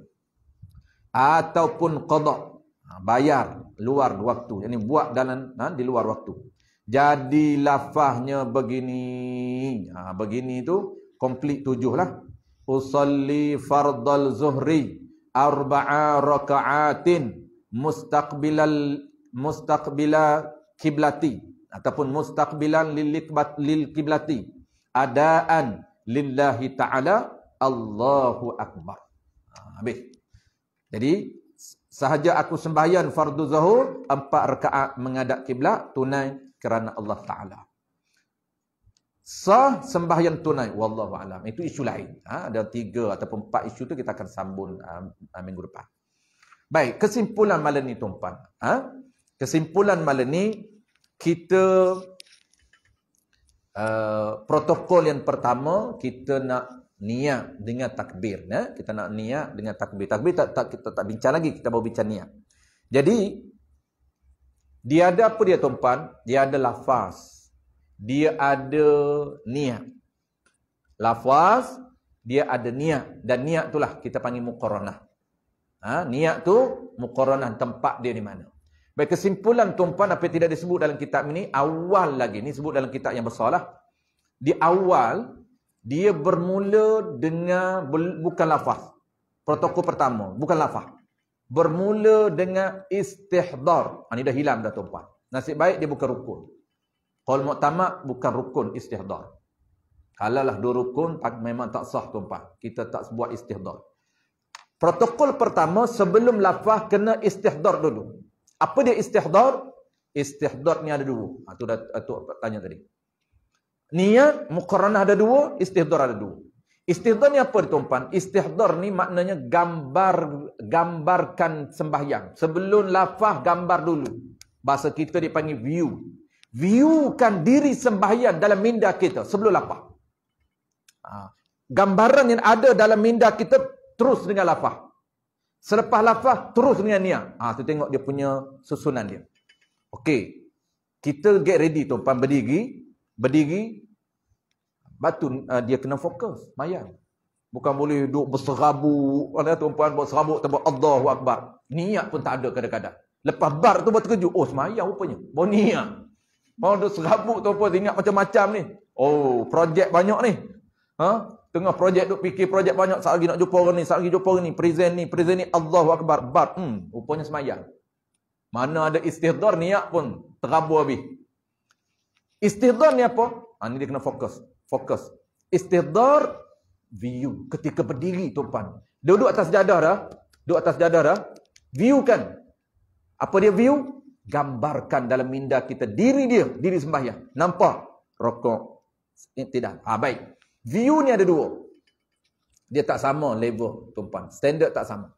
Ataupun qada, bayar luar waktu. Yani buat dalam di luar waktu. Jadi lafaznya begini. Begini tu komplit 7 lah. Usalli fardal zuhri 4 raka'atin mustaqbila kiblati ataupun mustaqbilan lil kiblati adaan lillahi ta'ala Allahu akbar. Habis. Jadi sahaja aku sembahyang fardu zuhur 4 rakaat menghadap kiblat tunai kerana Allah Ta'ala. Sah sembahyang tunai. Wallahu a'lam. Itu isu lain. Ada 3 ataupun 4 isu tu kita akan sambung minggu depan. Baik, kesimpulan malam ni tuan-tuan. Kesimpulan malam ni kita protokol yang pertama kita nak niat dengan takbir. Kita nak niat dengan takbir. Takbir kita tak bincang lagi, kita baru bincang niat. Jadi dia ada apa dia tuan-tuan? Dia ada lafaz. Dia ada niat. Lafaz, dia ada niat. Dan niat itulah kita panggil muqaranah. Niat tu muqaranah, tempat dia di mana. Baik, kesimpulan tuan-tuan apa yang tidak disebut dalam kitab ini, awal lagi. Ini sebut dalam kitab yang besar lah. Di awal, dia bermula dengan, bukan lafaz. Protokol pertama, bukan lafaz. Bermula dengan istihdar. Ini dah hilang dah tuan-tuan. Nasib baik dia bukan rukun. Qaul mu'tamad bukan rukun istihdar. Kalalah 2 rukun memang tak sah tuan-tuan. Kita tak buat istihdar. Protokol pertama sebelum lafaz kena istihdar dulu. Apa dia istihdar? Istihdar ni ada 2. Tu dah tanya tadi. Niat muqaranah ada 2, istihdar ada 2. Istihdar ni apa tuan-tuan? Istihdar ni maknanya gambarkan sembahyang. Sebelum lafaz gambar dulu. Bahasa kita dipanggil view. Viewkan diri sembahyang dalam minda kita sebelum lafaz. Gambaran yang ada dalam minda kita terus dengan lafaz. Selepas lafaz, terus dengan niat. Tu tengok dia punya susunan dia. Okey. Kita get ready tuan-tuan, berdiri. Batu dia kena fokus, mayang. Bukan boleh duduk berserabut. Ada tuan-tuan berserabut, terbuat Allahu Akbar. Niat pun tak ada kadang-kadang. Lepas bar tu baru terkejut. Oh, semayang rupanya. Baru niat. Mau duduk serabut tuan-tuan, ingat macam-macam ni. Oh, projek banyak ni. Tengah projek duk fikir projek banyak. Saat lagi nak jumpa orang ni, saat lagi jumpa orang ni. Present ni. Allahu Akbar. Bar. Rupanya semayang. Mana ada istihdar, niat pun terabur habis. Istihdar ni apa? Ni dia kena fokus. Istihdar, view. Ketika berdiri tuan-tuan. Dia duduk atas jadah dah. View kan. Apa dia view? Gambarkan dalam minda kita diri sembahyang. Nampak? Rokok. Tidak. Baik. View ni ada dua. Dia tak sama level tuan-tuan. Standard tak sama.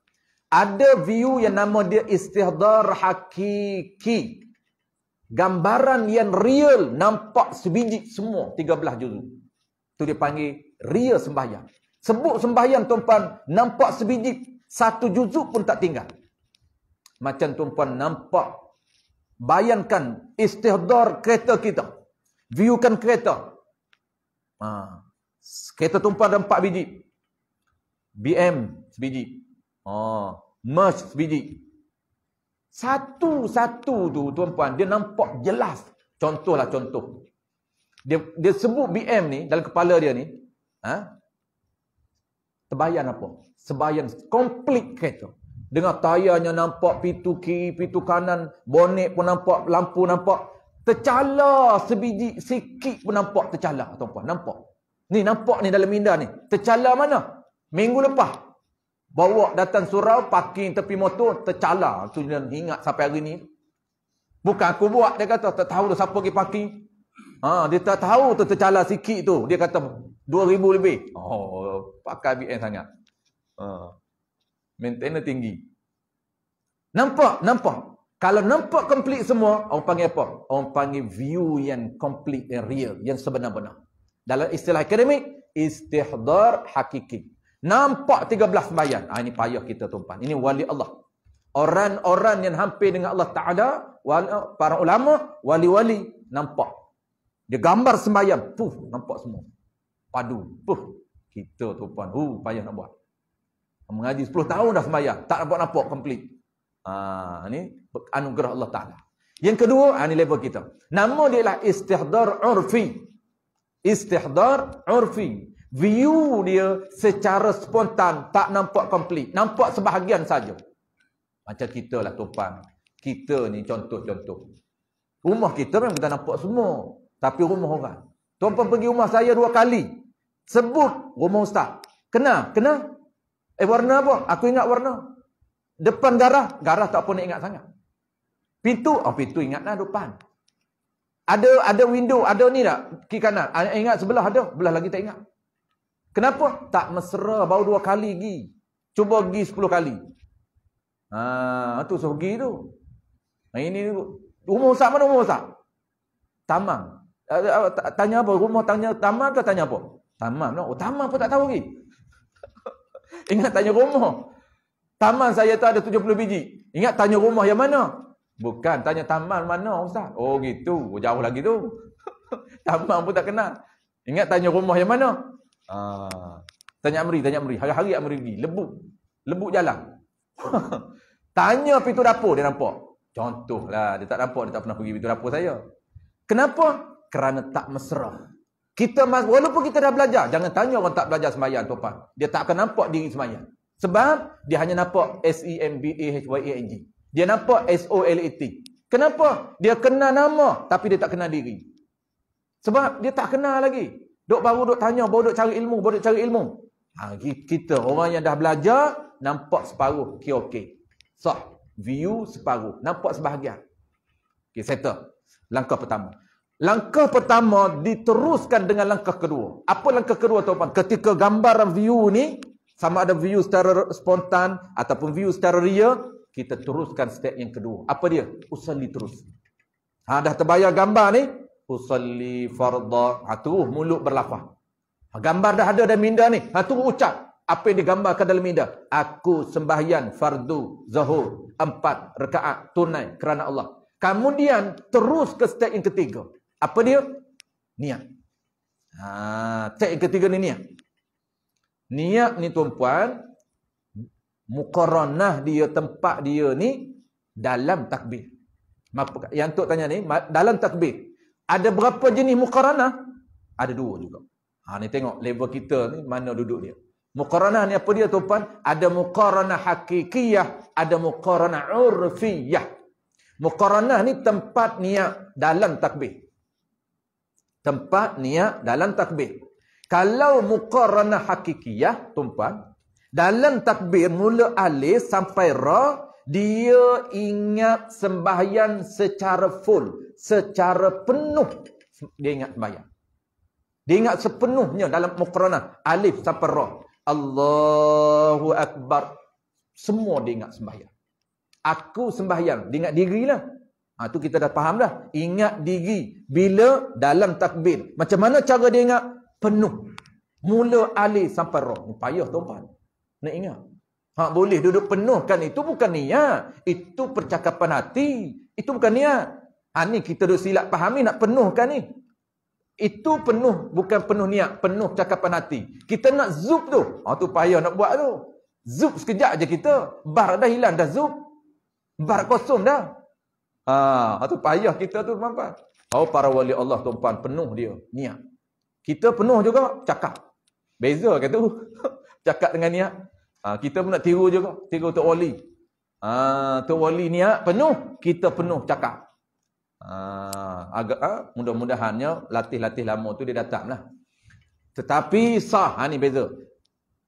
Ada view yang nama dia istihdar hakiki. Gambaran yang real, nampak sebiji semua 13 juzuk. Tu dia panggil real sembahyang. Sebut sembahyang tuan-tuan, nampak sebiji 1 juzuk pun tak tinggal. Macam tuan-tuan nampak, bayangkan istihdar kereta kita. Viewkan kereta. Kereta tuan-tuan ada 4 biji. BM sebiji. Merc sebiji. Satu-satu tu tuan-tuan, dia nampak jelas. Contoh. Dia sebut BM ni, dalam kepala dia ni, terbayang apa? Sebayang komplit kereta. Dengan tayarnya nampak, pintu kiri, pintu kanan, bonet pun nampak, lampu nampak. Tercala sebiji, sikit pun nampak tercala, tuan-tuan. Nampak. Ni nampak ni dalam minda ni. Tercala mana? Minggu lepas. Bawa datang surau, parking tepi motor, tercala. Tu dia ingat sampai hari ni. Bukan aku buat, dia kata. Tak tahu dah siapa pergi parking. Dia tak tahu tu tercala sikit tu. Dia kata 2,000 lebih. Pakai BM sangat. Maintenance tinggi. Nampak. Kalau nampak komplit semua, orang panggil apa? Orang panggil view yang komplit, yang real, yang sebenar-benar. Dalam istilah akademik, istihdar hakiki. Nampak 13 sembahyang. Ini payah kita tuan-tuan. Ini wali Allah. Orang-orang yang hampir dengan Allah Ta'ala, para ulama, wali-wali, nampak. Dia gambar sembahyang. Nampak semua. Padu. Kita tuan-tuan. Payah nak buat. Mengaji 10 tahun dah sembahyang. Tak nampak komplit. Ini anugerah Allah Ta'ala. Yang kedua, ini level kita. Nama dia ialah istihdar urfi. Istihdar urfi. View dia secara spontan. Tak nampak komplit. Nampak sebahagian saja. Macam kita lah tuan-tuan. Kita ni contoh-contoh. Rumah kita memang kita nampak semua. Tapi rumah orang. Tuan-tuan pergi rumah saya 2 kali. Sebut rumah ustaz. Kena? Warna apa? Aku ingat warna. Depan garah tak apa nak ingat sangat. Pintu? Pintu ingatlah depan. Ada window, ada ni tak? Kiri kanan. Ingat sebelah ada, belah lagi tak ingat. Kenapa? Tak mesra, baru 2 kali pergi. Cuba pergi 10 kali. Tu suruh pergi tu. Ini rumah Ustaz mana rumah Ustaz? Tamam. Tanya apa? Rumah tanya Tamam ke tanya apa? Tamam. Tamam pun tak tahu lagi. Ingat tanya rumah. Taman saya tu ada 70 biji. Ingat tanya rumah yang mana? Bukan, tanya taman mana Ustaz? Oh gitu, jauh lagi tu. Taman pun tak kenal. Ingat tanya rumah yang mana? Tanya Amri. Hari-hari Amri pergi. Lebuk jalan. Tanya pintu dapur, dia nampak. Contohlah, dia tak nampak, dia tak pernah pergi pintu dapur saya. Kenapa? Kerana tak mesra. Walaupun kita dah belajar, jangan tanya orang tak belajar sembahyang tuan-tuan. Dia tak akan nampak diri sembahyang. Sebab dia hanya nampak SEMBAHYANG. Dia nampak SOLAT. Kenapa? Dia kenal nama tapi dia tak kenal diri. Sebab dia tak kenal lagi. Baru duk tanya, baru duk cari ilmu. Kita orang yang dah belajar nampak separuh, okey. View separuh, nampak sebahagian. Okey, settle. Langkah pertama diteruskan dengan langkah kedua. Apa langkah kedua tuan-tuan? Ketika gambaran view ni sama ada view secara spontan ataupun view secara real, kita teruskan step yang kedua. Apa dia? Usalli terus. Dah terbayar gambar ni, usalli fardha. Tu mulut berlafaz. Gambar dah ada dalam minda ni. Tu ucap. Apa yang digambarkan dalam minda? Aku sembahyang fardu zuhur 4 rakaat tunai kerana Allah. Kemudian terus ke step yang ketiga. Apa dia? Niat. Step yang ketiga ni niat. Niat ni tuan-puan, muqaranah dia, tempat dia ni dalam takbir. Yang Tok tanya ni, dalam takbir. Ada berapa jenis muqaranah? Ada 2 juga. Ni tengok level kita ni mana duduk dia. Muqaranah ni apa dia tuan-puan? Ada muqaranah hakikiyah, ada muqaranah urfiyah. Muqaranah ni tempat niat dalam takbir. Tempat niat dalam takbir. Kalau muqaranah hakikiyah, tuan-puan, dalam takbir mula alif sampai ra, dia ingat sembahyang secara full, secara penuh. Dia ingat sembahyang. Dia ingat sepenuhnya dalam muqaranah alif sampai ra. Allahu Akbar. Semua dia ingat sembahyang. Aku sembahyang. Dia ingat diri lah. Tu kita dah faham dah. Ingat diri. Bila dalam takbir. Macam mana cara dia ingat? Penuh. Mula alif sampai ra. Payah tuan-tuan. Nak ingat. Boleh duduk penuhkan. Itu bukan niat. Itu percakapan hati. Itu bukan niat. Ni kita duduk silap fahami nak penuhkan ni. Itu penuh, bukan penuh niat, penuh cakapan hati. Kita nak zup tu. Tu payah nak buat tu. Zup sekejap je kita. Bar dah hilang dah zup. Bar kosong dah. Tu payah kita tu tuan-tuan. Para wali Allah tuan-tuan, penuh dia niat. Kita penuh juga cakap. Beza ke tu? Cakap dengan niat. Kita pun nak tiru juga. Tiru Tok Wali. Tok Wali niat penuh, kita penuh cakap. Mudah-mudahannya latih-latih lama tu dia datang lah. Tetapi sah, ni beza.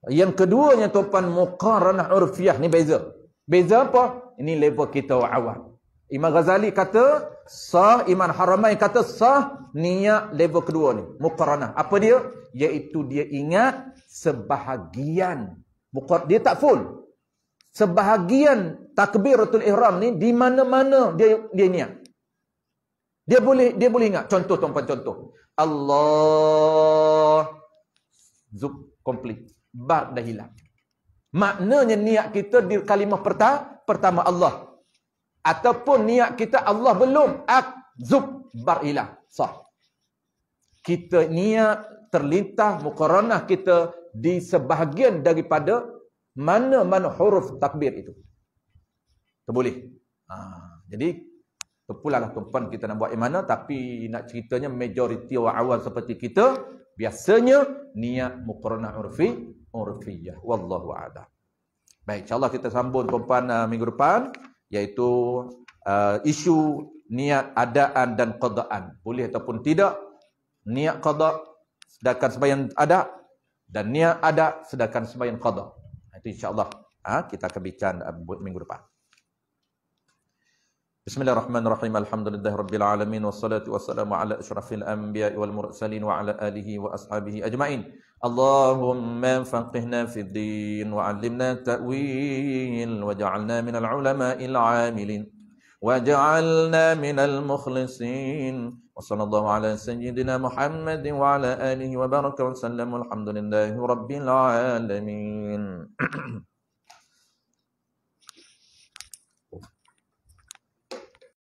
Yang keduanya tuan-tuan, muqaranah urfiyah, ni beza. Beza apa? Ini level kita awam. Imam Ghazali kata sah, Imam Haramain kata sah, niat level kedua ni, muqaranah. Apa dia? Iaitu dia ingat sebahagian. Dia tak full. Sebahagian takbiratul ihram ni di mana-mana dia niat. Dia boleh ingat. Contoh tuan-puan, contoh. Allah. Zup, complete. Bar dah hilang. Maknanya niat kita di kalimah pertama Allah. Ataupun niat kita Allah belum. Zup, bar hilang. Sah. Kita niat terlintas muqaranah kita di sebahagian daripada mana-mana huruf takbir itu. Itu boleh. Jadi terpulanglah tuan-tuan kita nak buat yang mana, tapi nak ceritanya majoriti orang awam seperti kita biasanya niat muqaranah urfiyah. Wallahu a'lam. Baik, insya-Allah kita sambung tuan-tuan minggu depan, iaitu isu niat adaan dan qadaan. Boleh ataupun tidak niat qada sedangkan sembahyang ada, dan niat ada sedangkan sembahyang qada. Itu insya-Allah kita akan bincang minggu depan. Bismillahirrahmanirrahim. Alhamdulillahirabbil alamin wassalatu wassalamu ala asyrafil anbiya'i wal mursalin wa ala alihi wa ashabihi ajma'in. Allahumma faqihna fid din wa 'allimna ta'wil waj'alna minal ulama'il 'amilin waj'alna minal mukhlisin. Wa sallallahu ala sayyidina Muhammadin wa ala alihi wa baraka wa sallam. Alhamdulillahirabbil alamin.